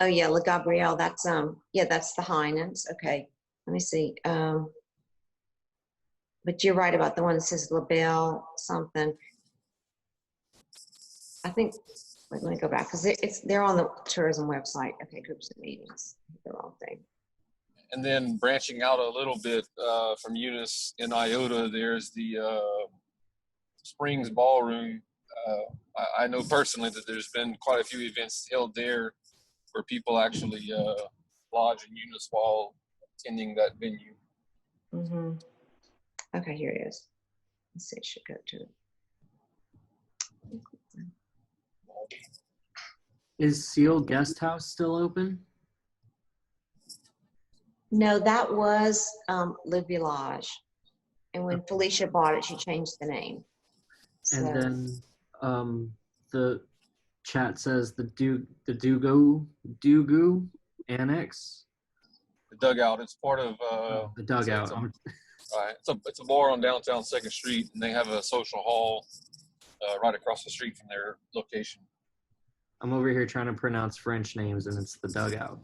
E: Oh yeah, La Gabrielle, that's yeah, that's the Heinens. Okay, let me see. But you're right about the one that says La Belle something. I think, wait, let me go back, because they're on the tourism website. Okay, groups and meetings, the wrong thing.
C: And then branching out a little bit from Eunice in Iota, there's the Springs Ballroom. I know personally that there's been quite a few events held there where people actually lodge in Eunice while attending that venue.
E: Okay, here it is. Let's see, it should go to.
A: Is Seal Guest House still open?
E: No, that was Le Village. And when Felicia bought it, she changed the name.
A: And
E: So,
A: then the chat says the Dugu Annex.
C: The Dugout. It's part of
A: The dugout.
C: right. It's a bar on downtown 2nd Street, and they have a social hall right across the street from their location.
A: I'm over here trying to pronounce French names, and it's the dugout.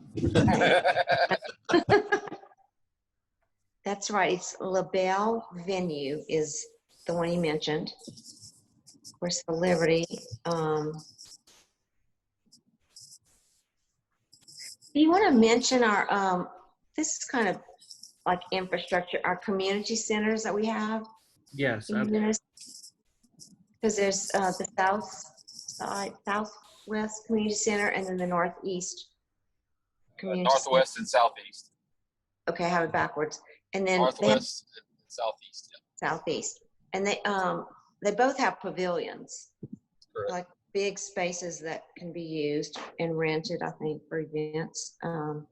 E: That's right. It's La Belle Venue is the one he mentioned. Of course, the Liberty. Do you want to mention our, this is kind of like infrastructure, our community centers that we have?
A: Yes.
E: Because there's the Southwest Community Center, and then the Northeast Community
C: Northwest and Southeast.
E: Okay, I have it backwards. And then
C: Northwest and Southeast. Yeah.
E: Southeast. And they both have pavilions.
C: Correct.
E: Like big spaces that can be used and rented, I think, for events. And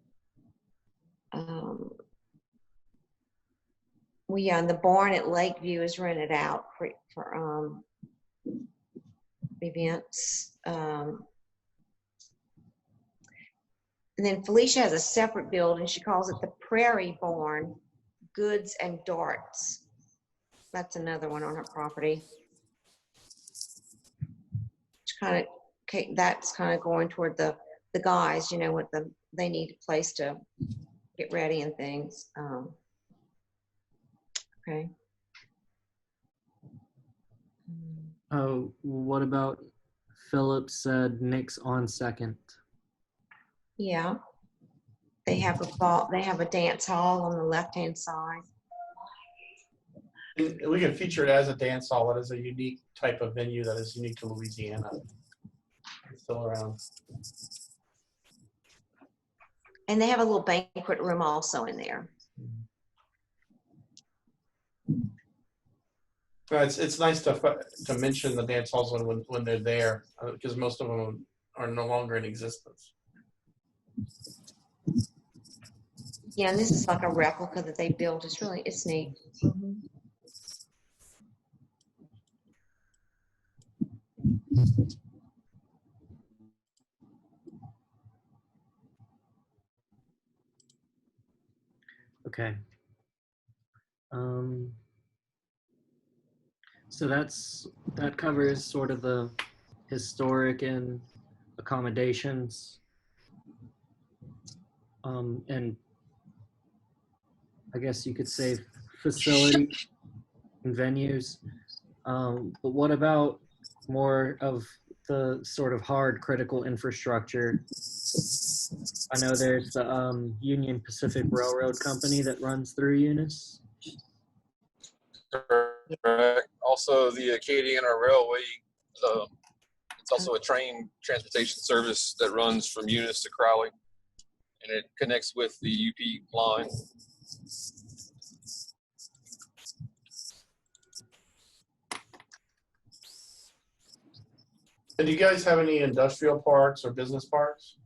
E: the barn at Lakeview is rented out for events. And then Felicia has a separate building. She calls it the Prairie Barn Goods and Darts. That's another one on her property. That's kind of going toward the guys, you know, they need a place to get ready and things. Okay.
A: Oh, what about Philip said Nick's on 2nd?
E: Yeah. They have a dance hall on the left-hand side.
B: And we can feature it as a dance hall. It is a unique type of venue that is unique to Louisiana. It's still around.
E: And they have a little banquet room also in there.
B: It's nice to mention the dance halls when they're there, because most of them are no longer in existence.
E: Yeah, and this is like a replica that they built. It's neat. Mm-hmm.
A: Okay. So that covers sort of the historic and accommodations. And I guess you could say facility and venues. But what about more of the sort of hard critical infrastructure? I know there's the Union Pacific Railroad Company that runs through Eunice.
C: Correct. Also, the Acadiana Railway. It's also a train transportation service that runs from Eunice to Crowley, and it connects with the UP line.
B: And do you guys have any industrial parks or business parks?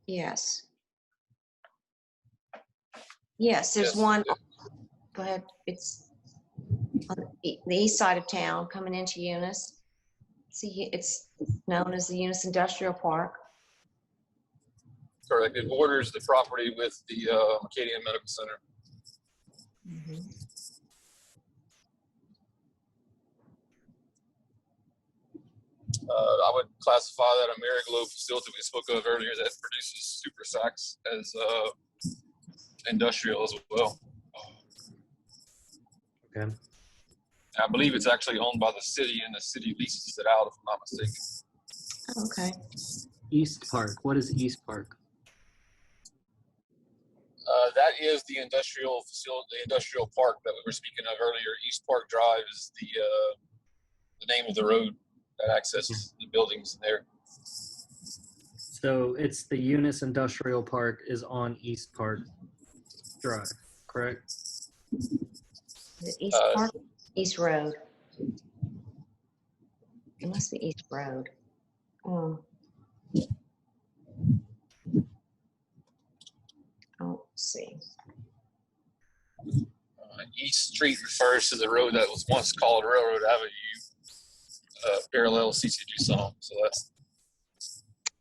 E: Yes. Yes, there's
C: Yes.
E: one. Go ahead. It's on the east side of town coming into Eunice. See, it's known as the Eunice Industrial Park.
C: Correct. It borders the property with the Acadiana Medical Center.
E: Mm-hmm.
C: I would classify that AmeriGlobe facility we spoke of earlier that produces super sacks as industrial as well.
A: Okay.
C: I believe it's actually owned by the city, and the city leases it out, if I'm not mistaken.
E: Okay.
A: East Park. What is East Park?
C: That is the industrial facility, the industrial park that we were speaking of earlier. East Park Drive is the name of the road that accesses the buildings there.
A: So it's the Eunice Industrial Park is on East Park Drive, correct?
E: Is it East Park? East Road. It must be East Road. Let's see.
C: East Street refers to the road that was once called Railroad Avenue, parallel CCG song. So that's.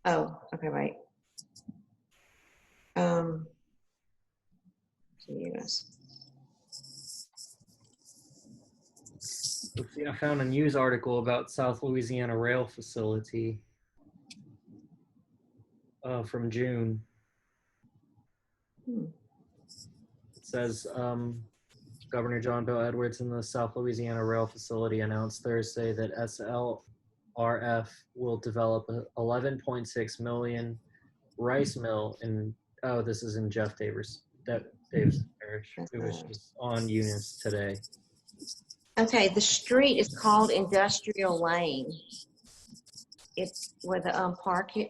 E: Oh, okay, right. Eunice.
A: Let's see, I found a news article about South Louisiana Rail Facility from June.
E: Hmm.
A: It says Governor John Bel Edwards and the South Louisiana Rail Facility announced Thursday that SLRF will develop a 11.6 million rice mill in, oh, this is in Jeff Davis Parish, who was just on Eunice today.
E: Okay, the street is called Industrial Lane. It's where the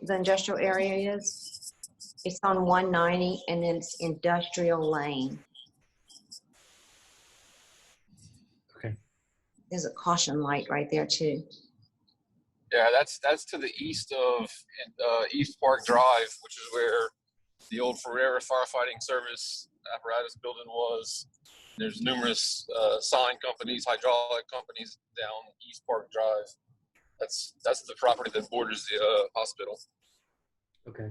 E: the industrial area is. It's on 190, and then it's Industrial Lane.
A: Okay.
E: There's a caution light right there too.
C: Yeah, that's to the east of East Park Drive, which is where the old Ferrera Firefighting Service apparatus building was. There's numerous sign companies, hydraulic companies down East Park Drive. That's the property that borders the hospital.
A: Okay.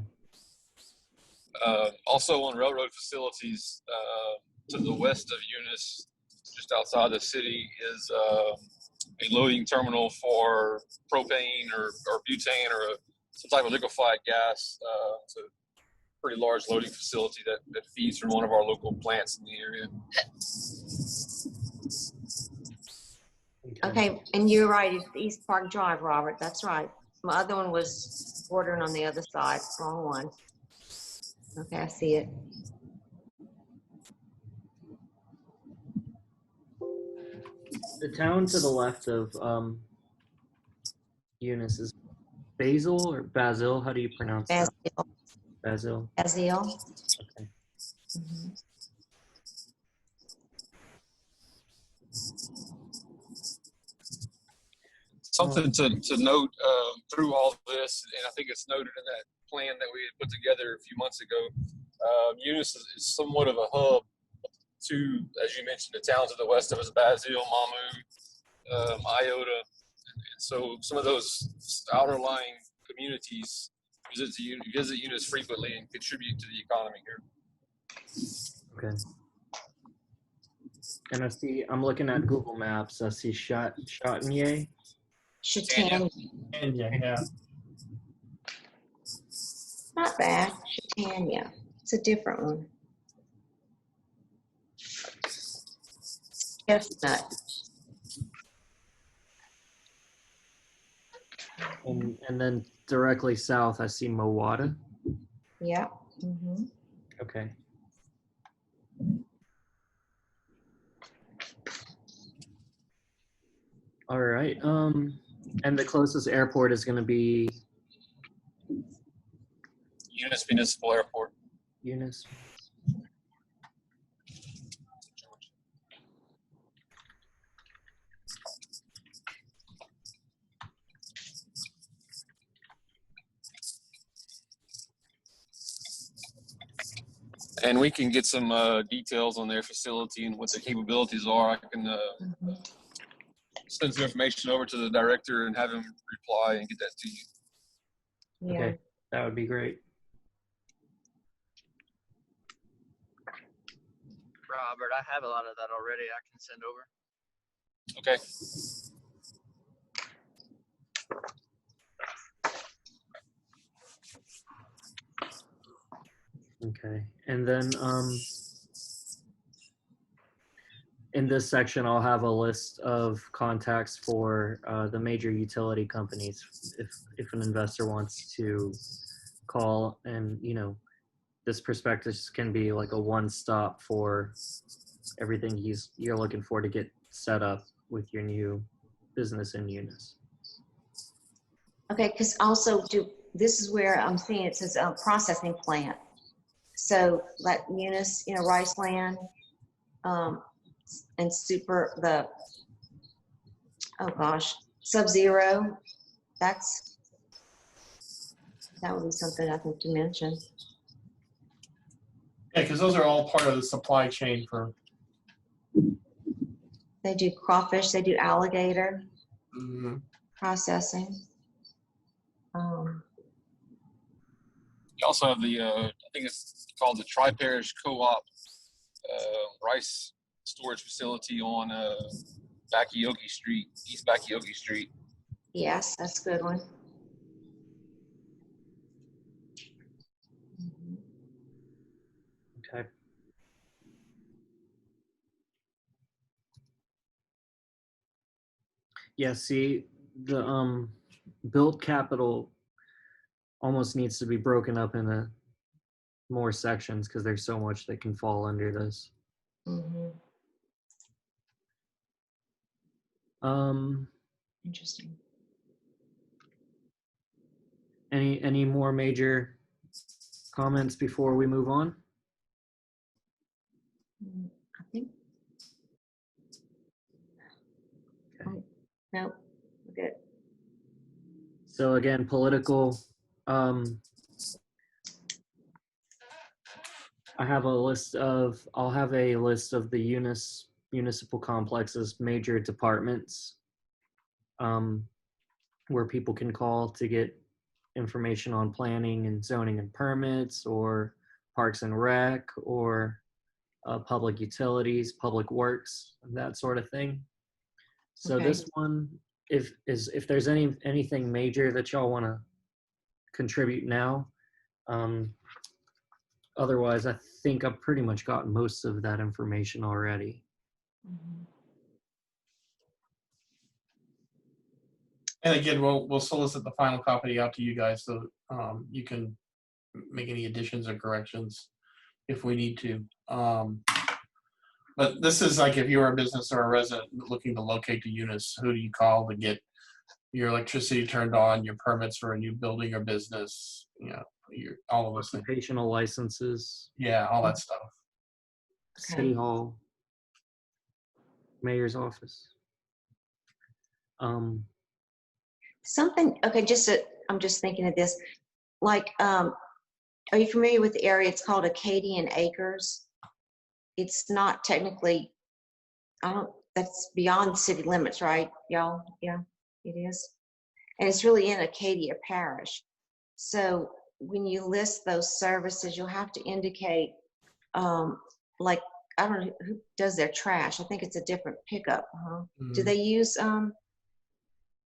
C: Also on railroad facilities to the west of Eunice, just outside the city, is a loading terminal for propane or butane or some type of liquefied gas. It's a pretty large loading facility that feeds from one of our local plants in the area.
E: Okay, and you're right, it's East Park Drive, Robert, that's right. My other one was bordering on the other side, wrong one. Okay, I see it.
A: The town to the left of Eunice is Basil or Basil? How do you pronounce that?
E: Basil.
A: Basil.
E: Basil.
A: Okay.
E: Mhm.
C: Something to note through all this, and I think it's noted in that plan that we had put together a few months ago. Eunice is somewhat of a hub to, as you mentioned, the towns to the west of us, Basil, Mamu, Iota. And so some of those outer lying communities visit Eunice frequently and contribute to the economy here.
A: Okay. And I see, I'm looking at Google Maps. I see Chatanier.
E: Chatania.
B: Yeah.
E: Not bad, Chatania. It's a different one. Chestnut.
A: And then directly south, I see Mowata.
E: Yeah. Mm-hmm.
A: Okay. All right. And the closest airport is going to be
C: Eunice Municipal Airport.
A: Eunice.
C: And we can get some details on their facility and what their capabilities are. I can send some information over to the director and have him reply and get that to you.
E: Yeah.
A: Okay, that would be great.
H: Robert, I have a lot of that already. I can send over.
C: Okay.
A: Okay, and then in this section, I'll have a list of contacts for the major utility companies. If an investor wants to call, and this prospectus can be like a one-stop for everything you're looking for to get set up with your new business in Eunice.
E: Okay, because also this is where I'm seeing it says processing plant. So like Eunice, rice land, and Sub-Zero. That would be something I think to mention.
B: Yeah, because those are all part of the supply chain for.
E: They do crawfish, they do alligator
B: Mm-hmm.
E: processing.
C: You also have the, I think it's called the Tri-Parish Co-op rice storage facility on Bakioki Street, East Bakioki Street.
E: Yes, that's a good one.
A: Okay. Yeah, see, the build capital almost needs to be broken up into more sections because there's so much that can fall under this.
E: Mhm. Interesting.
A: Any more major comments before we move on?
E: I think.
A: Okay.
E: No, we're good.
A: So again, political, I'll have a list of the municipal complexes, major departments, where people can call to get information on planning and zoning and permits, or parks and rec, or public utilities, public works, that sort of thing. So
E: Okay.
A: this one, if there's anything major that y'all want to contribute now, otherwise I think I've pretty much got most of that information already.
E: Mhm.
B: And again, we'll solicit the final copy out to you guys so you can make any additions or corrections if we need to. But this is like if you're a business or a resident looking to locate the Eunice, who do you call to get your electricity turned on, your permits for a new building or business, all of those things.
A: Occupational licenses,
B: Yeah, all that stuff.
A: city
E: Okay.
A: hall, mayor's office.
E: Something, okay, I'm just thinking of this. Like, are you familiar with the area? It's called Acadian Acres. It's not technically, that's beyond city limits, right, y'all? Yeah, it is. And it's really in Acadia Parish. So when you list those services, you'll have to indicate, like, I don't know who does their trash. I think it's a different pickup, huh? Do
B: Mhm.
E: they use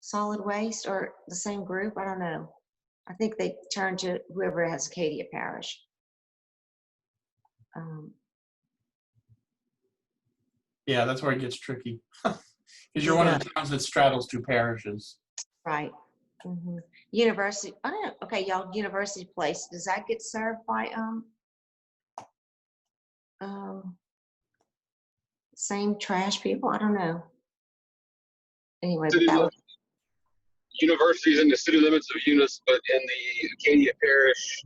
E: solid waste or the same group? I don't know. I think they turn to whoever has Acadia Parish.
B: Yeah, that's where it gets tricky. Because you're
E: Yeah.
B: one of the towns that straddles two parishes.
E: Right. University, I don't know. Okay, y'all, University Place, does that get served by same trash people? I don't know. Anyway, but that was,
C: Universities in the city limits of Eunice, but in the Acadia Parish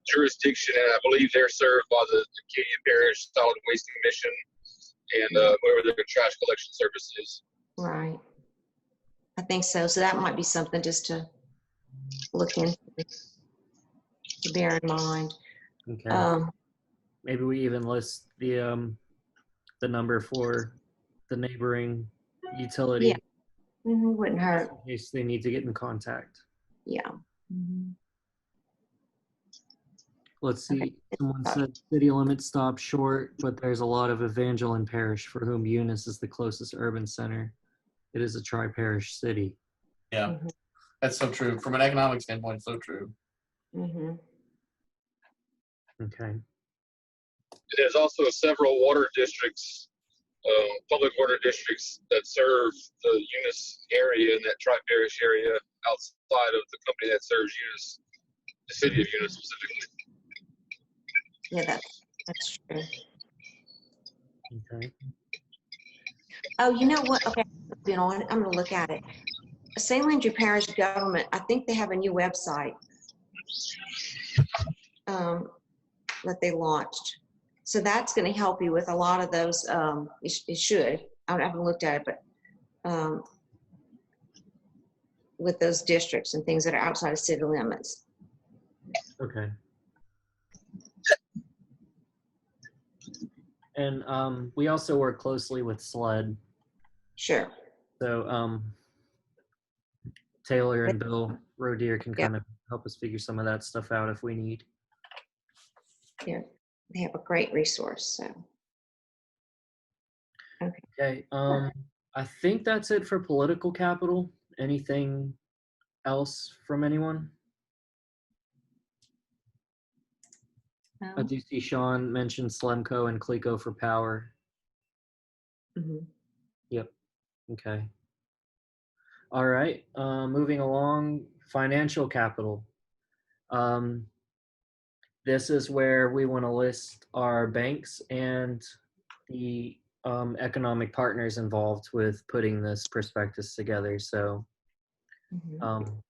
C: jurisdiction, and I believe they're served by the Acadia Parish Solid Waste Commission and whoever their trash collection services.
E: right. I think so. So that might be something just to look into, to bear in mind.
A: Okay. Maybe we even list the number for the neighboring utility.
E: Yeah. Wouldn't hurt.
A: In case they need to get in contact.
E: Yeah.
A: Let's see.
E: Okay.
A: Someone said city limits stop short, but there's a lot of Evangeline Parish for whom Eunice is the closest urban center. It is a tri-parish city.
B: Yeah, that's so true. From an economic standpoint, so true.
A: Okay.
C: There's also several water districts, public water districts that serve the Eunice area and that tri-parish area outside of the company that serves Eunice, the city of Eunice specifically.
E: Yeah, that's true.
A: Okay.
E: Oh, you know what? Okay, I'm going to look at it. St. Landry Parish government, I think they have a new website that they launched. So that's going to help you with a lot of those. It should. I haven't looked at it, but with those districts and things that are outside of city limits.
A: Okay. And we also work closely with SLED.
E: Sure.
A: So Taylor and Bill Rodeer can
E: Yeah.
A: kind of help us figure some of that stuff out if we need.
E: They have a great resource, so.
A: Okay, I think that's it for political capital. Anything else from anyone? I do see Sean mentioned Slemco and Clico for power.
E: Mhm.
A: Yep. Okay. All right. Moving along, financial capital. This is where we want to list our banks and the economic partners involved with putting this prospectus together. So
E: Mhm.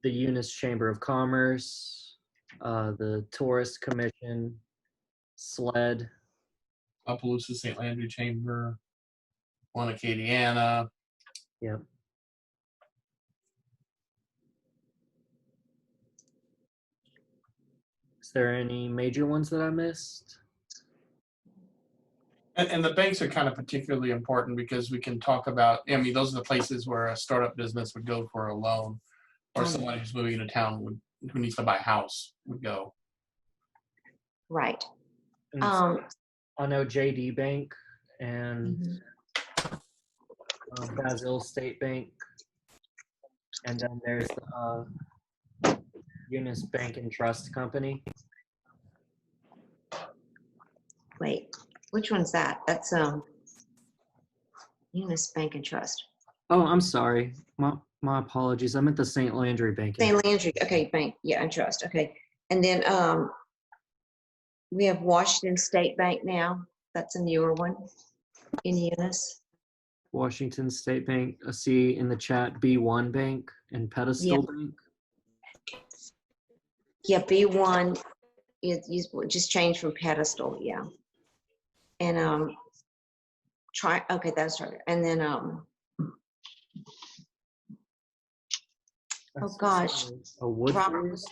A: the Eunice Chamber of Commerce, the Tourist Commission, SLED.
B: Appaloosa, St. Landry Chamber, one Acadiana.
A: Yep. Is there any major ones that I missed?
B: And the banks are kind of particularly important because we can talk about, I mean, those are the places where a startup business would go for a loan, or somebody who's moving into town who needs to buy a house would go.
E: Right.
A: And I know JD Bank and Brazil State Bank, and then there's the Eunice Bank and Trust Company.
E: Wait, which one's that? That's Eunice Bank and Trust.
A: Oh, I'm sorry. My apologies. I meant the St. Landry Bank.
E: St. Landry, okay, bank, yeah, and trust, okay. And then we have Washington State Bank now. That's a newer one in Eunice.
A: Washington State Bank. I see in the chat B1 Bank and Pedestal Bank.
E: Yeah, B1 is just changed from Pedestal, yeah. And okay, that's right. And then oh gosh,
A: A wood
E: Robert,
A: forest?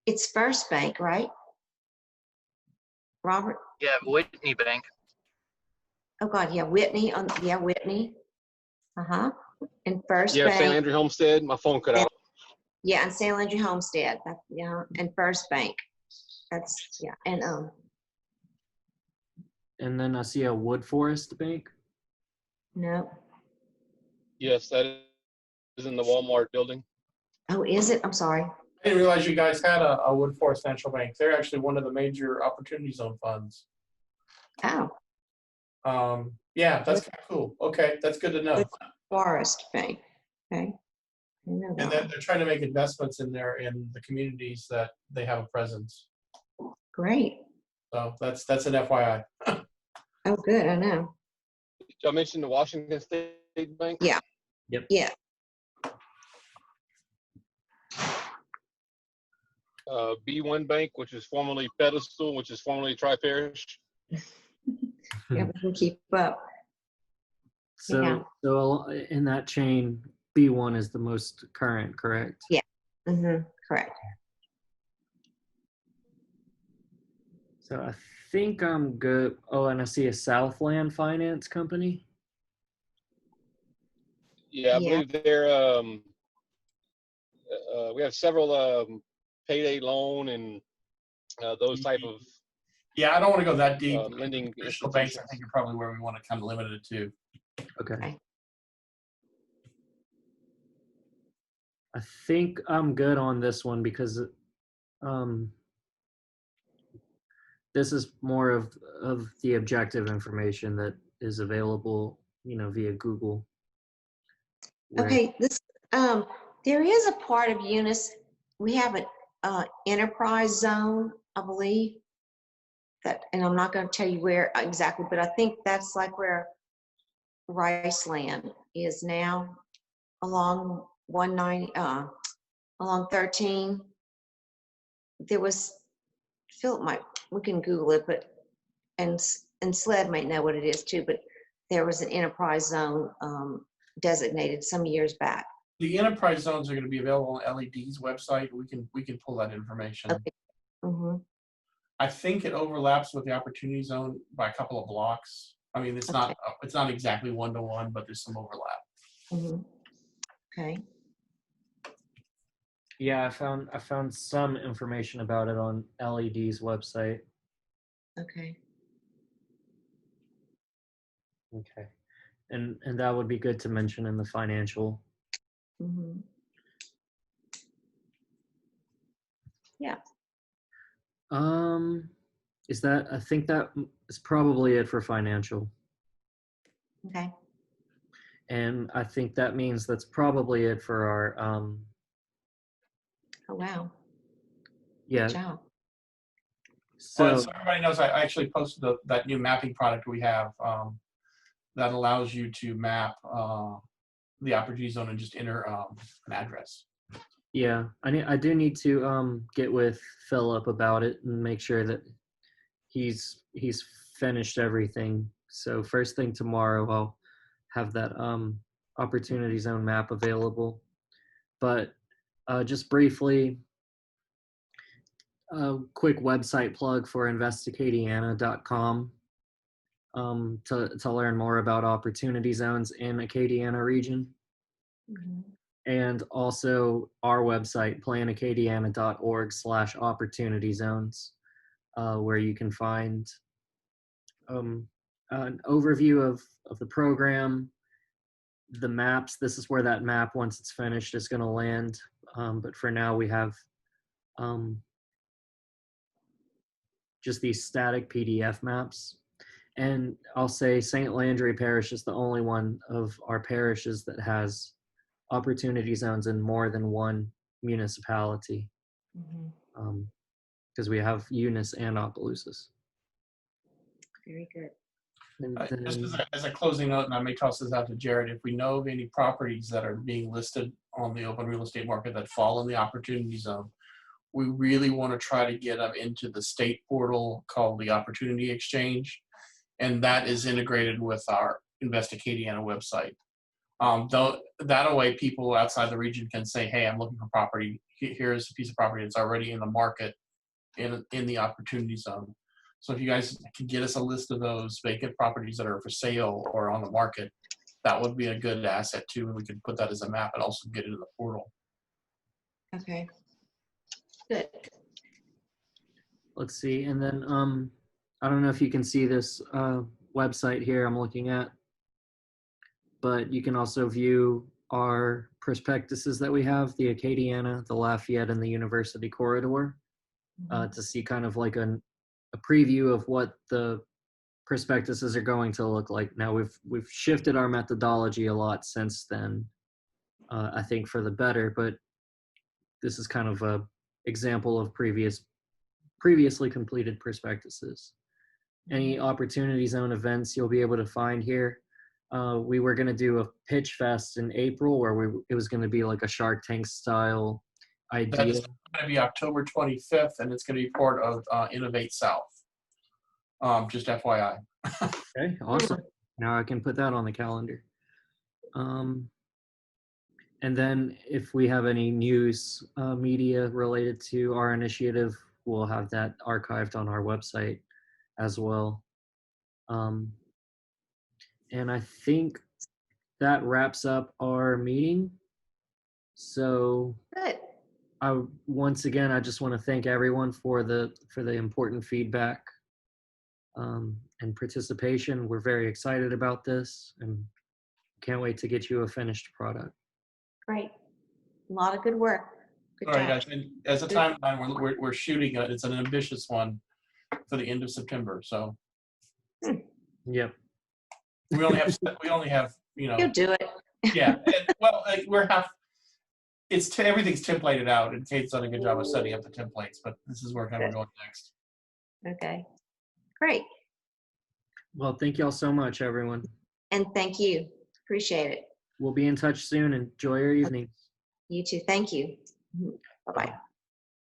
E: it's First Bank, right? Robert?
H: Yeah, Whitney Bank.
E: Oh God, yeah, Whitney yeah, Whitney. And First
C: Yeah,
E: Bank.
C: St. Andrew Homestead. My phone cut out.
E: Yeah, and St. Landry Homestead. Yeah, and First Bank. That's yeah,
A: And then I see a wood forest bank.
E: no.
C: Yes, that is in the Walmart building.
E: Oh, is it? I'm sorry.
B: I didn't realize you guys had a Wood Forest National Bank. They're actually one of the major Opportunity Zone funds.
E: Oh,
B: Yeah, that's kind of cool. Okay, that's good to know.
E: Forest Bank. Okay. I know
B: And
E: that
B: then
E: one.
B: they're trying to make investments in the communities that they have a presence.
E: Great.
B: So that's an FYI.
E: Oh, good. I know.
C: Y'all mentioned the Washington State Bank?
E: Yeah.
A: Yep.
E: Yeah.
C: B1 Bank, which is formerly Pedestal, which is formerly Tri-Parish.
E: Yeah, we can keep up.
A: So in that chain, B1 is the most current, correct?
E: Yeah. Correct.
A: So I think I'm good. Oh, and I see a Southland Finance Company.
C: Yeah, I believe they're, we have several payday loan and those type of
B: Yeah, I don't want to go that deep.
C: lending
B: Traditional banks,
C: institutions.
B: I think, are probably where we want to kind of limit it to.
A: Okay. I think I'm good on this one because this is more of the objective information that is available, via Google.
E: Okay. This there is a part of Eunice. We have an enterprise zone, I believe. And I'm not going to tell you where exactly, but I think that's like where Riceland is now, along 190, along 13. There was, we can Google it, but and SLED might know what it is too, but there was an enterprise zone designated some years back.
B: The enterprise zones are going to be available on LED's website. We can pull that information.
E: Okay.
B: I think it overlaps with the opportunity zone by a couple of blocks. I mean, it's not exactly 1-to-1, but there's some overlap.
E: Mhm. Okay.
A: Yeah, I found some information about it on LED's website.
E: Okay.
A: Okay. And that would be good to mention in the financial.
E: Mhm. Yeah.
A: I think that is probably it for financial.
E: Okay.
A: And I think that means that's probably it for our
E: Oh, wow.
A: yeah.
E: Good job.
A: So
B: So everybody knows, I actually posted that new mapping product we have that allows you to map the opportunity zone and just enter an address.
A: yeah, I do need to get with Philip about it and make sure that he's finished everything. So first thing tomorrow I'll have that opportunity zone map available. But just briefly, a quick website plug for investicadiana.com to learn more about opportunity zones in Acadiana region.
E: Mhm.
A: And also our website, planacadiana.org/opportunity zones, where you can find an overview of the program, the maps. This is where that map, once it's finished, is going to land. But for now, we have just these static PDF maps. And I'll say St. Landry Parish is the only one of our parishes that has opportunity zones in more than one municipality,
E: Mhm.
A: because we have Eunice and Opelousas.
E: Very good.
A: And
B: Just
A: then,
B: as a closing note, and I may toss this out to Jared, if we know of any properties that are being listed on the open real estate market that fall in the opportunity zone, we really want to try to get them into the state portal called the Opportunity Exchange, and that is integrated with our Acadiana website. Though that way people outside the region can say, hey, I'm looking for property. Here's a piece of property that's already in the market in the opportunity zone. So if you guys can get us a list of those vacant properties that are for sale or on the market, that would be a good asset too. And we could put that as a map and also get it in the portal.
E: Okay. Good.
A: let's see. And then I don't know if you can see this website here I'm looking at, but you can also view our prospectuses that we have, the Acadiana, the Lafayette, and the University Corridor, to see kind of like a preview of what the prospectuses are going to look like. Now we've shifted our methodology a lot since then, I think for the better, but this is kind of a example of previously completed prospectuses. Any opportunity zone events you'll be able to find here. We were going to do a pitch fest in April where it was going to be like a Shark Tank style idea.
B: That's going to be October 25th, and it's going to be part of Innovate South. Just FYI.
A: Okay, awesome. Now I can put that on the calendar. And then if we have any news media related to our initiative, we'll have that archived on our website as well. And I think that wraps up our meeting. So
E: Good.
A: once again, I just want to thank everyone for the important feedback and participation. We're very excited about this and can't wait to get you a finished product.
E: Great. A lot of good work. Good
B: All right,
E: job.
B: guys. And as a timeline, we're shooting it's an ambitious one for the end of September. So
A: Yep.
B: we only have
E: You'll do it.
B: yeah. Well, everything's templated out, and Kate's done a good job of setting up the templates. But this is where kind of we're going next.
E: Okay. Great.
A: Well, thank y'all so much, everyone.
E: And thank you. Appreciate it.
A: We'll be in touch soon. Enjoy your evening.
E: You too. Thank you. Bye-bye.